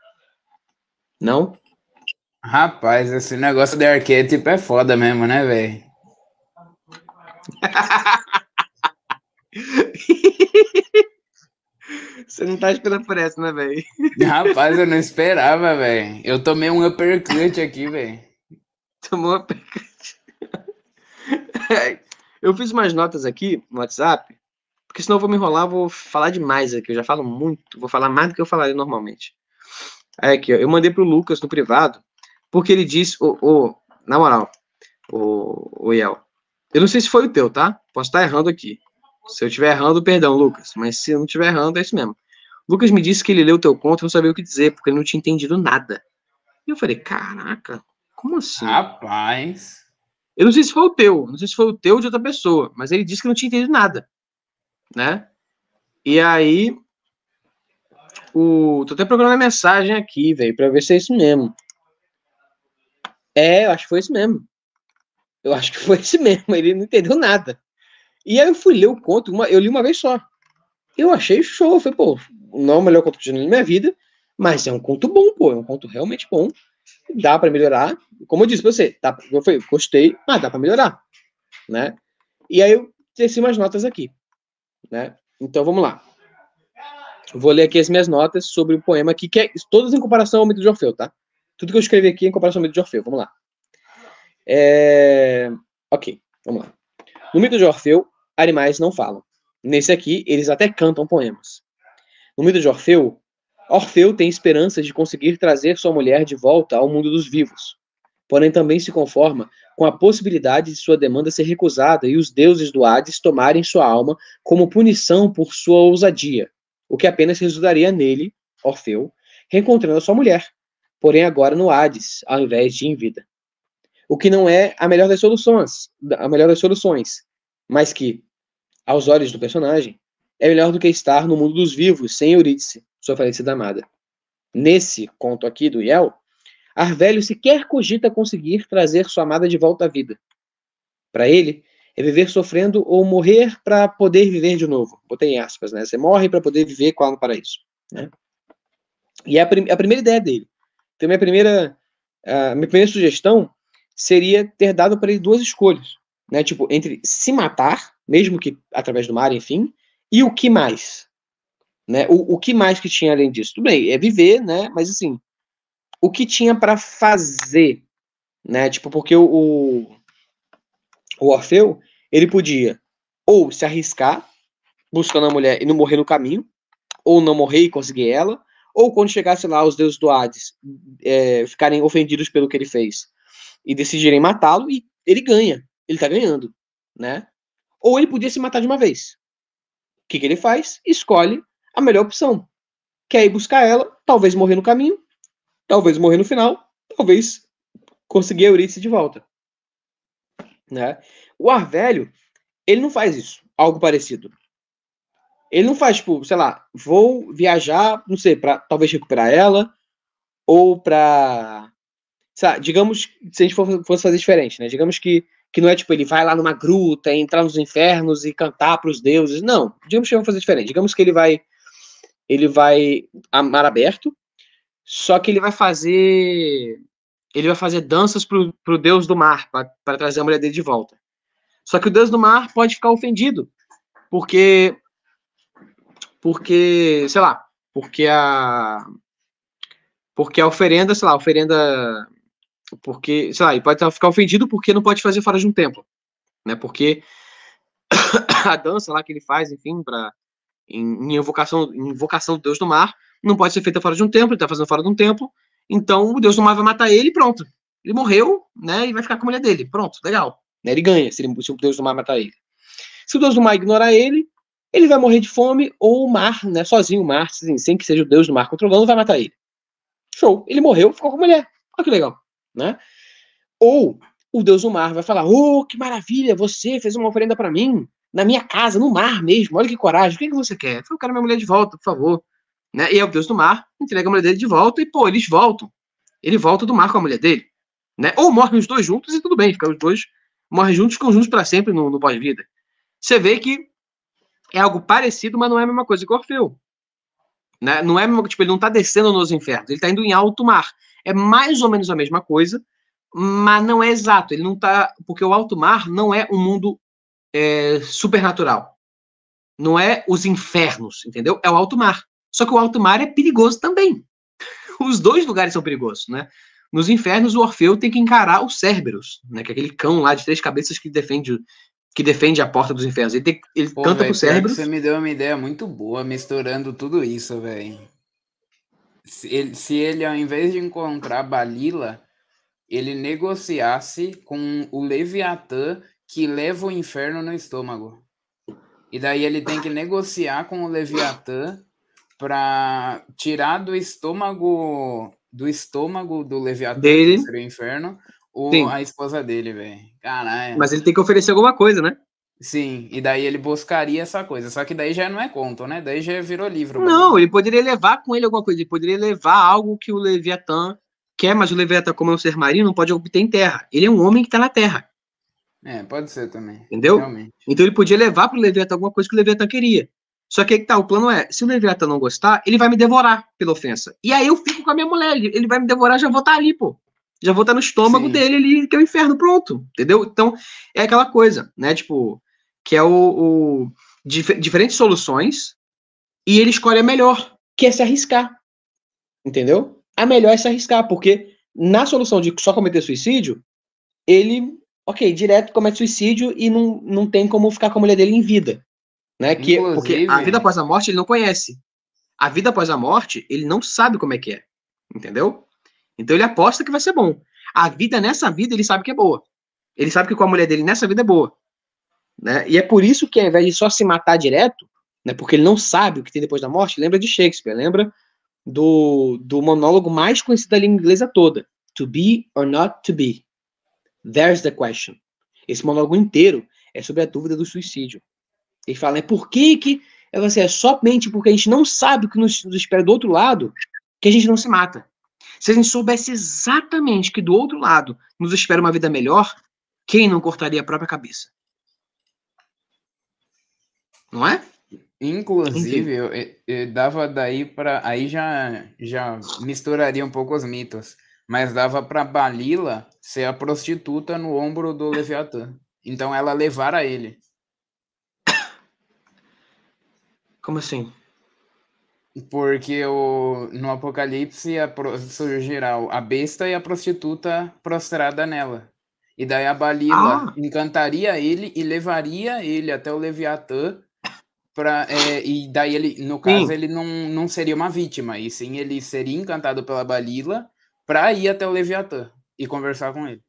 Não?
Rapaz, esse negócio de arquétipo é foda mesmo, né, velho?
Você não tá esperando por essa, né, velho?
Rapaz, eu não esperava, velho. Eu tomei um uppercut aqui, velho.
Tomou uma... Eu fiz umas notas aqui no WhatsApp, porque senão eu vou me enrolar, vou falar demais aqui. Eu já falo muito, vou falar mais do que eu falaria normalmente. Aí aqui, ó, eu mandei pro Lucas no privado, porque ele disse, na moral, o Iel, eu não sei se foi o teu, tá? Posso estar errando aqui. Se eu estiver errando, perdão, Lucas. Mas se eu não estiver errando, é isso mesmo. Lucas me disse que ele leu o teu conto e não sabia o que dizer, porque ele não tinha entendido nada. E eu falei, caraca, como assim?
Rapaz.
Eu não sei se foi o teu, não sei se foi o teu ou de outra pessoa, mas ele disse que não tinha entendido nada, né? E aí, tô até procurando a mensagem aqui, velho, pra ver se é isso mesmo. Eu acho que foi isso mesmo. Eu acho que foi esse mesmo, ele não entendeu nada. E aí eu fui ler o conto, eu li uma vez só. Eu achei show, foi, pô, não é o melhor conto que eu já li na minha vida, mas é um conto bom, pô, é um conto realmente bom. Dá pra melhorar. Como eu disse pra você, eu falei, gostei, mas dá pra melhorar, né? E aí eu desci umas notas aqui, né? Então vamos lá. Vou ler aqui as minhas notas sobre o poema aqui, que é todas em comparação ao mito de Orfeu, tá? Tudo que eu escrevi aqui é em comparação ao mito de Orfeu. Vamos lá. Ok, vamos lá. No mito de Orfeu, animais não falam. Nesse aqui, eles até cantam poemas. No mito de Orfeu, Orfeu tem esperanças de conseguir trazer sua mulher de volta ao mundo dos vivos. Porém, também se conforma com a possibilidade de sua demanda ser recusada e os deuses do Hades tomarem sua alma como punição por sua ousadia, o que apenas resultaria nele, Orfeu, reencontrando a sua mulher, porém agora no Hades, ao invés de em vida. O que não é a melhor das soluções, mas que, aos olhos do personagem, é melhor do que estar no mundo dos vivos sem Eurídice, sua falecida amada. Nesse conto aqui do Iel, Arvélio sequer cogita conseguir trazer sua amada de volta à vida. Para ele, é viver sofrendo ou morrer para poder viver de novo. Botei em aspas, né? Você morre para poder viver com no paraíso. Né? E é a primeira ideia dele. Então, minha primeira sugestão seria ter dado para ele duas escolhas. Né? Tipo, entre se matar, mesmo que através do mar, enfim, e o que mais? Né? O que mais que tinha além disso? Tudo bem, é viver, né? Mas assim, o que tinha para fazer? Né? Tipo, porque o Orfeu, ele podia ou se arriscar buscando a mulher e não morrer no caminho, ou não morrer e conseguir ela, ou quando chegasse lá os deuses do Hades ficarem ofendidos pelo que ele fez e decidirem matá-lo, e ele ganha, ele tá ganhando, né? Ou ele podia se matar de uma vez. O que ele faz? Escolhe a melhor opção, que é ir buscar ela, talvez morrer no caminho, talvez morrer no final, talvez conseguir a Eurídice de volta. Né? O Arvélio, ele não faz isso, algo parecido. Ele não faz, tipo, sei lá, vou viajar, não sei, pra talvez recuperar ela, ou pra... Sabe, digamos, se a gente fosse fazer diferente, né? Digamos que não é, tipo, ele vai lá numa gruta, entrar nos infernos e cantar pros deuses. Não, digamos que vamos fazer diferente. Digamos que ele vai a mar aberto, só que ele vai fazer danças pro deus do mar, para trazer a mulher dele de volta. Só que o deus do mar pode ficar ofendido, porque sei lá, porque a oferenda, sei lá, Porque, sei lá, ele pode ficar ofendido porque não pode fazer fora de um templo, né? Porque a dança lá que ele faz, enfim, em invocação do Deus do Mar, não pode ser feita fora de um templo, ele tá fazendo fora de um templo, então o Deus do Mar vai matar ele e pronto. Ele morreu, né? E vai ficar com a mulher dele. Pronto, legal. Né, ele ganha se o Deus do Mar matar ele. Se o Deus do Mar ignorar ele, ele vai morrer de fome, ou o mar, né? Sozinho, o mar, assim, sem que seja o Deus do Mar controlando, vai matar ele. Show. Ele morreu, ficou com a mulher. Olha que legal, né? Ou o Deus do Mar vai falar: oh, que maravilha, você fez uma oferenda para mim, na minha casa, no mar mesmo, olha que coragem, o que você quer? Eu quero minha mulher de volta, por favor. Né? E aí o Deus do Mar entrega a mulher dele de volta e, pô, eles voltam. Ele volta do mar com a mulher dele. Né? Ou morrem os dois juntos e tudo bem, ficam os dois, morrem juntos, ficam juntos para sempre no pós-vida. Você vê que é algo parecido, mas não é a mesma coisa que Orfeu. Né? Não é a mesma, tipo, ele não tá descendo nos infernos, ele tá indo em alto mar. É mais ou menos a mesma coisa, mas não é exato. Ele não tá, porque o alto mar não é um mundo supernatural. Não é os infernos, entendeu? É o alto mar. Só que o alto mar é perigoso também. Os dois lugares são perigosos, né? Nos infernos, o Orfeu tem que encarar o Cerberus, né? Que é aquele cão lá de 3 cabeças que defende a porta dos infernos. Ele canta
véio,
pro Cerberus.
Você me deu uma ideia muito boa misturando tudo isso, velho. Se ele, ao invés de encontrar Balila, ele negociasse com o Leviatã que leva o inferno no estômago. E daí ele tem que negociar com o Leviatã para tirar do estômago do Leviatã,
dele,
que seria o inferno, a esposa dele, velho. Caralho.
Mas ele tem que oferecer alguma coisa, né?
Sim, e daí ele buscaria essa coisa. Só que daí já não é conto, né? Daí já virou livro.
Não, ele poderia levar com ele alguma coisa. Ele poderia levar algo que o Leviatã quer, mas o Leviatã, como é um ser marino, não pode obter em terra. Ele é um homem que tá na terra.
Pode ser também.
Entendeu?
Realmente.
Então ele podia levar pro Leviatã alguma coisa que o Leviatã queria. Só que aí que tá, o plano é, se o Leviatã não gostar, ele vai me devorar pela ofensa. E aí eu fico com a minha mulher, ele vai me devorar, já vou estar ali, pô. Já vou estar no estômago dele ali, que é o inferno, pronto. Entendeu? Então, é aquela coisa, né? Tipo, que é diferentes soluções, e ele escolhe a melhor, que é se arriscar. Entendeu? A melhor é se arriscar, porque na solução de só cometer suicídio, ele, direto comete suicídio e não tem como ficar com a mulher dele em vida. Né? Porque a vida após a morte ele não conhece. A vida após a morte ele não sabe como é que é. Entendeu? Então ele aposta que vai ser bom. A vida nessa vida ele sabe que é boa. Ele sabe que com a mulher dele nessa vida é boa. Né? E é por isso que ao invés de só se matar direto, né, porque ele não sabe o que tem depois da morte, lembra de Shakespeare, lembra do monólogo mais conhecido da língua inglesa toda. To be or not to be. There's the question. Esse monólogo inteiro é sobre a dúvida do suicídio. Ele fala, né, por que é somente porque a gente não sabe o que nos espera do outro lado que a gente não se mata. Se a gente soubesse exatamente que do outro lado nos espera uma vida melhor, quem não cortaria a própria cabeça? Não é?
Inclusive, eu dava daí para... Aí já misturaria um pouco os mitos. Mas dava para Balila ser a prostituta no ombro do Leviatã. Então ela levar a ele.
Como assim?
Porque no Apocalipse surgirá a besta e a prostituta prostrada nela. E daí a Balila encantaria ele e levaria ele até o Leviatã. E daí ele, no caso, ele não seria uma vítima, e sim ele seria encantado pela Balila para ir até o Leviatã e conversar com ele.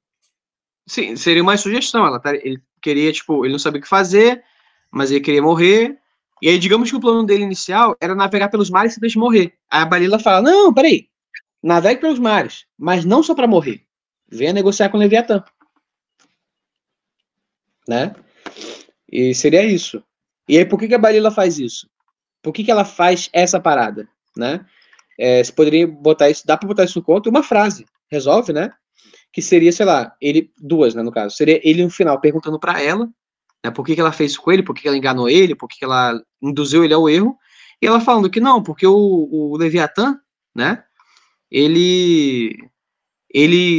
Sim, seria uma sugestão. Ele queria, ele não sabia o que fazer, mas ele queria morrer. E aí, digamos que o plano dele inicial era navegar pelos mares sem deixar morrer. Aí a Balila fala, não, peraí, navegue pelos mares, mas não só para morrer. Venha negociar com o Leviatã. Né? E seria isso. E aí, por que a Balila faz isso? Por que ela faz essa parada? Né? Você poderia botar isso, dá para botar isso no conto, uma frase, resolve, né? Que seria, sei lá, duas, né, no caso. Seria ele no final perguntando para ela, né, por que ela fez isso com ele, por que ela enganou ele, por que ela induziu ele ao erro, e ela falando que não, porque o Leviatã, né, ele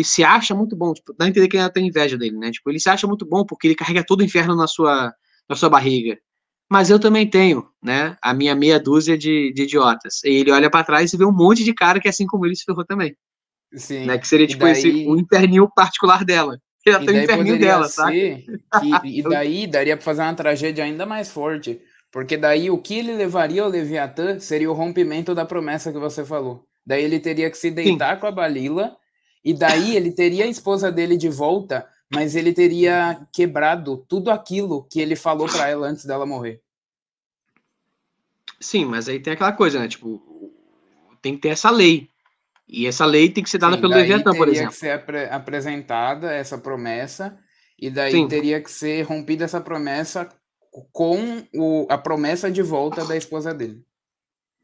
se acha muito bom, dá a entender que ela tem inveja dele, né, ele se acha muito bom porque ele carrega todo o inferno na sua barriga, mas eu também tenho, né, a minha meia dúzia de idiotas, e ele olha para trás e vê um monte de cara que assim como ele se ferrou também.
Sim.
Né? Que seria, tipo, o inferninho particular dela. Ela tem o inferninho dela, sabe?
E daí daria pra fazer uma tragédia ainda mais forte. Porque daí o que ele levaria ao Leviatã seria o rompimento da promessa que você falou. Daí ele teria que se deitar com a Balila, e daí ele teria a esposa dele de volta, mas ele teria quebrado tudo aquilo que ele falou pra ela antes dela morrer.
Sim, mas aí tem aquela coisa, né? Tipo, tem que ter essa lei. E essa lei tem que ser dada pelo Leviatã, por exemplo.
Teria que ser apresentada essa promessa, e daí teria que ser rompida essa promessa com a promessa de volta da esposa dele.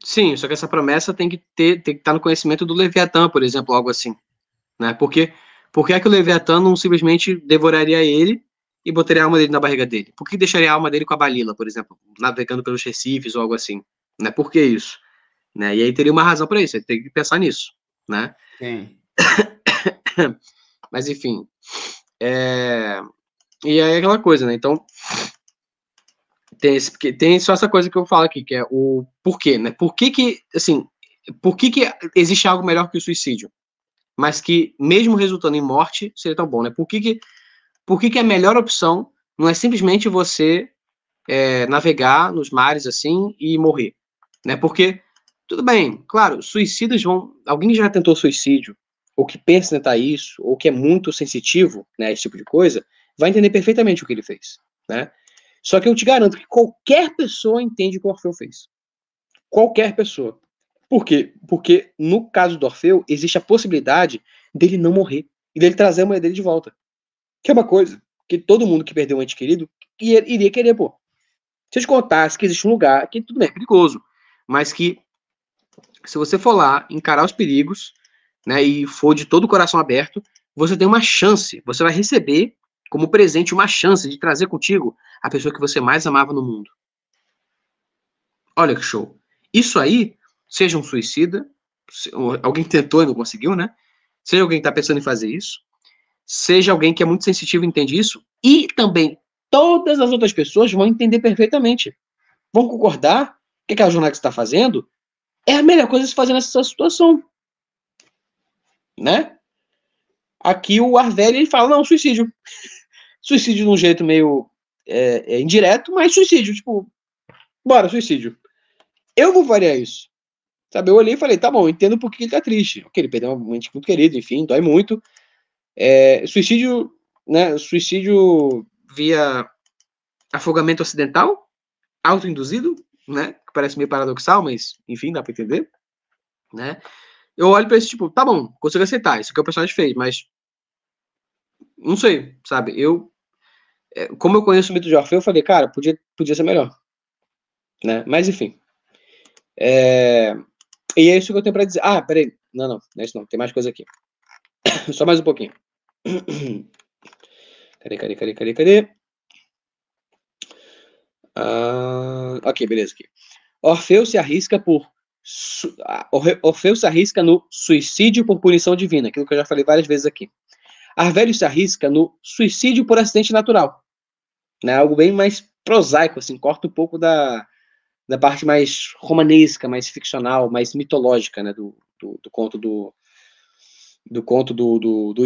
Sim, só que essa promessa tem que estar no conhecimento do Leviatã, por exemplo, algo assim. Né? Por que é que o Leviatã não simplesmente devoraria ele e botaria a alma dele na barriga dele? Por que deixaria a alma dele com a Balila, por exemplo, navegando pelos recifes ou algo assim? Né? Por que isso? Né? E aí teria uma razão para isso, ele tem que pensar nisso. Né?
Sim.
Mas enfim. E aí é aquela coisa, né? Então, tem só essa coisa que eu falo aqui, que é o porquê, né? Por que existe algo melhor que o suicídio? Mas que, mesmo resultando em morte, seria tão bom, né? Por que a melhor opção não é simplesmente você navegar nos mares assim e morrer? Né? Porque, tudo bem, claro, suicidas vão... Alguém já tentou suicídio, ou que pensa em tentar isso, ou que é muito sensitivo, né, esse tipo de coisa, vai entender perfeitamente o que ele fez, né? Só que eu te garanto que qualquer pessoa entende o que o Orfeu fez. Qualquer pessoa. Por quê? Porque no caso do Orfeu, existe a possibilidade dele não morrer e dele trazer a mulher dele de volta. Que é uma coisa que todo mundo que perdeu um ente querido iria querer, pô. Se eu te contasse que existe um lugar que tudo bem, é perigoso, mas que se você for lá encarar os perigos, né, e for de todo o coração aberto, você tem uma chance, você vai receber como presente uma chance de trazer contigo a pessoa que você mais amava no mundo. Olha que show. Isso aí, seja um suicida, alguém tentou e não conseguiu, né? Seja alguém que está pensando em fazer isso, seja alguém que é muito sensitivo e entende isso, e também todas as outras pessoas vão entender perfeitamente. Vão concordar que aquela jornada que você está fazendo é a melhor coisa a se fazer nessa situação. Né? Aqui o Arvelli, ele fala, não, suicídio. Suicídio de um jeito meio indireto, mas suicídio, tipo, bora, suicídio. Eu não faria isso. Sabe, eu olhei e falei, tá bom, entendo por que ele tá triste. Ok, ele perdeu um ente muito querido, enfim, dói muito. Suicídio, né, suicídio via afogamento acidental, autoinduzido, né, que parece meio paradoxal, mas, enfim, dá pra entender, né. Eu olho pra esse tipo, tá bom, consigo aceitar, isso que o personagem fez, mas não sei, sabe, como eu conheço o mito de Orfeu, eu falei, cara, podia ser melhor, né, mas enfim. E é isso que eu tenho pra dizer. Ah, peraí, não é isso não, tem mais coisa aqui. Só mais um pouquinho. Cadê? Ok, beleza aqui. Orfeu se arrisca no suicídio por punição divina, aquilo que eu já falei várias vezes aqui. Arvelio se arrisca no suicídio por acidente natural, né? Algo bem mais prosaico, assim, corta um pouco da parte mais romanesca, mais ficcional, mais mitológica, né, do conto do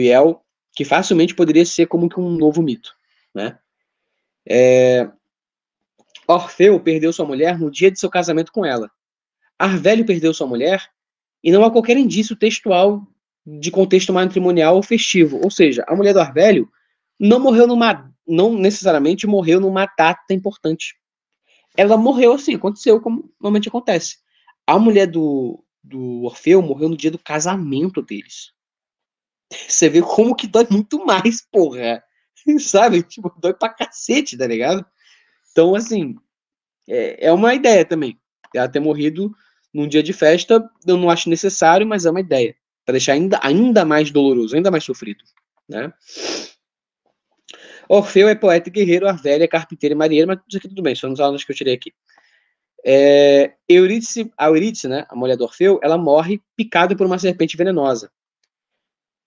Iel, que facilmente poderia ser como que um novo mito, né? Orfeu perdeu sua mulher no dia de seu casamento com ela. Arvelio perdeu sua mulher e não há qualquer indício textual de contexto matrimonial ou festivo. Ou seja, a mulher do Arvelio não necessariamente morreu numa data importante. Ela morreu assim, aconteceu como normalmente acontece. A mulher do Orfeu morreu no dia do casamento deles. Você vê como que dói muito mais, porra. Sabe? Tipo, dói pra cacete, tá ligado? Então, assim, é uma ideia também. Ela ter morrido num dia de festa, eu não acho necessário, mas é uma ideia. Pra deixar ainda mais doloroso, ainda mais sofrido, né? Orfeu é poeta e guerreiro, Arvelio é carpinteiro e marinheiro, mas isso aqui tudo bem, são as aulas que eu tirei aqui. A Eurídice, né, a mulher do Orfeu, ela morre picada por uma serpente venenosa.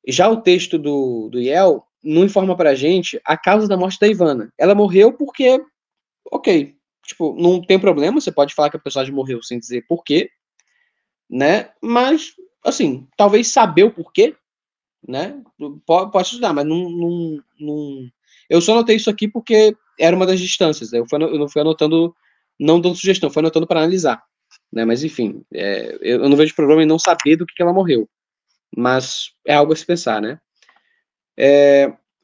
Já o texto do Iel não informa pra gente a causa da morte da Ivana. Ela morreu porque, ok, tipo, não tem problema, você pode falar que a personagem morreu sem dizer porquê, né, mas, assim, talvez saber o porquê né? Pode estudar, mas eu só anotei isso aqui porque era uma das distâncias. Eu não fui anotando, não dando sugestão, fui anotando para analisar, né? Mas enfim, eu não vejo problema em não saber do que ela morreu, mas é algo a se pensar, né?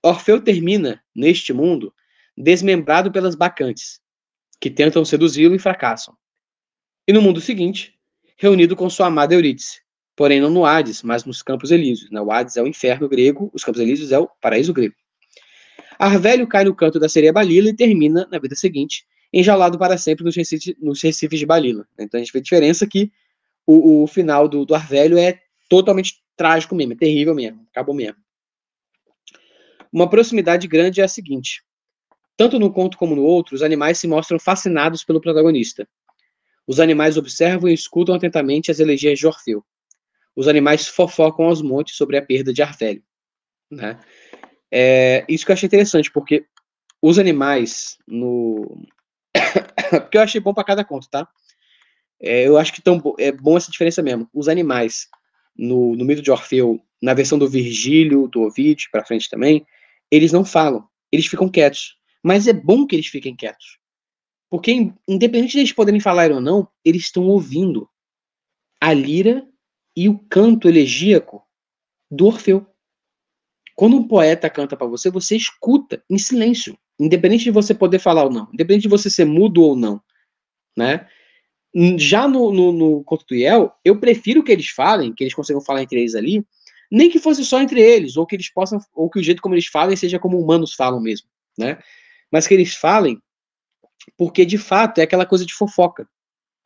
Orfeu termina neste mundo desmembrado pelas bacantes, que tentam seduzi-lo e fracassam. E no mundo seguinte, reunido com sua amada Eurídice, porém não no Hades, mas nos Campos Elíseos. O Hades é o inferno grego, os Campos Elíseos é o paraíso grego. Arvélio cai no canto da sereia Balila e termina, na vida seguinte, enjaulado para sempre nos recifes de Balila. Então a gente vê a diferença que o final do Arvélio é totalmente trágico mesmo, é terrível mesmo, acabou mesmo. Uma proximidade grande é a seguinte: tanto no conto como no outro, os animais se mostram fascinados pelo protagonista. Os animais observam e escutam atentamente as elegias de Orfeu. Os animais fofocam aos montes sobre a perda de Arvélio, né? Isso que eu achei interessante, porque os animais porque eu achei bom para cada conto, tá? Eu acho que é bom essa diferença mesmo. Os animais no mito de Orfeu, na versão do Virgílio, do Ovídio, para frente também, eles não falam, eles ficam quietos. Mas é bom que eles fiquem quietos. Porque, independente de eles poderem falar ou não, eles estão ouvindo a lira e o canto elegíaco do Orfeu. Quando um poeta canta para você, você escuta em silêncio, independente de você poder falar ou não, independente de você ser mudo ou não, né? Já no conto do Iel, eu prefiro que eles falem, que eles consigam falar entre eles ali, nem que fosse só entre eles, ou que eles possam, ou que o jeito como eles falem seja como humanos falam mesmo, né? Mas que eles falem, porque de fato é aquela coisa de fofoca,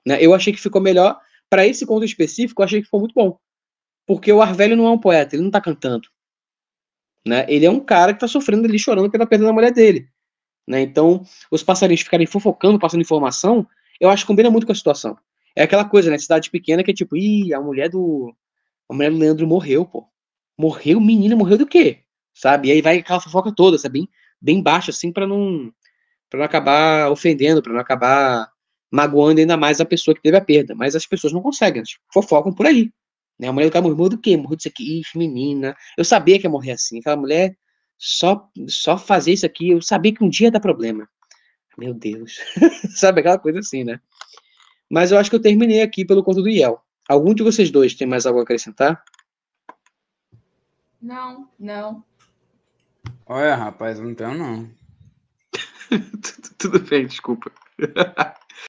né? Eu achei que ficou melhor para esse conto específico, eu achei que ficou muito bom, porque o Arvélio não é um poeta, ele não tá cantando, né? Ele é um cara que tá sofrendo ali, chorando pela perda da mulher dele, né? Então, os passarinhos ficarem fofocando, passando informação, eu acho que combina muito com a situação. É aquela coisa, né? Cidade pequena que é tipo, ih, a mulher do Leandro morreu, pô. Morreu, menina, morreu do quê? Sabe? E aí vai aquela fofoca toda, sabe? Bem baixa, assim, para não acabar ofendendo, para não acabar magoando ainda mais a pessoa que teve a perda. Mas as pessoas não conseguem, elas fofocam por aí. Né? A mulher do cara morreu do quê? Morreu disso aqui, ixi, menina. Eu sabia que ia morrer assim. Aquela mulher só fazer isso aqui, eu sabia que um dia ia dar problema. Meu Deus. Sabe aquela coisa assim, né? Mas eu acho que eu terminei aqui pelo conto do Iel. Algum de vocês dois tem mais algo a acrescentar?
Não.
Olha, rapaz, não tenho não.
Tudo bem, desculpa.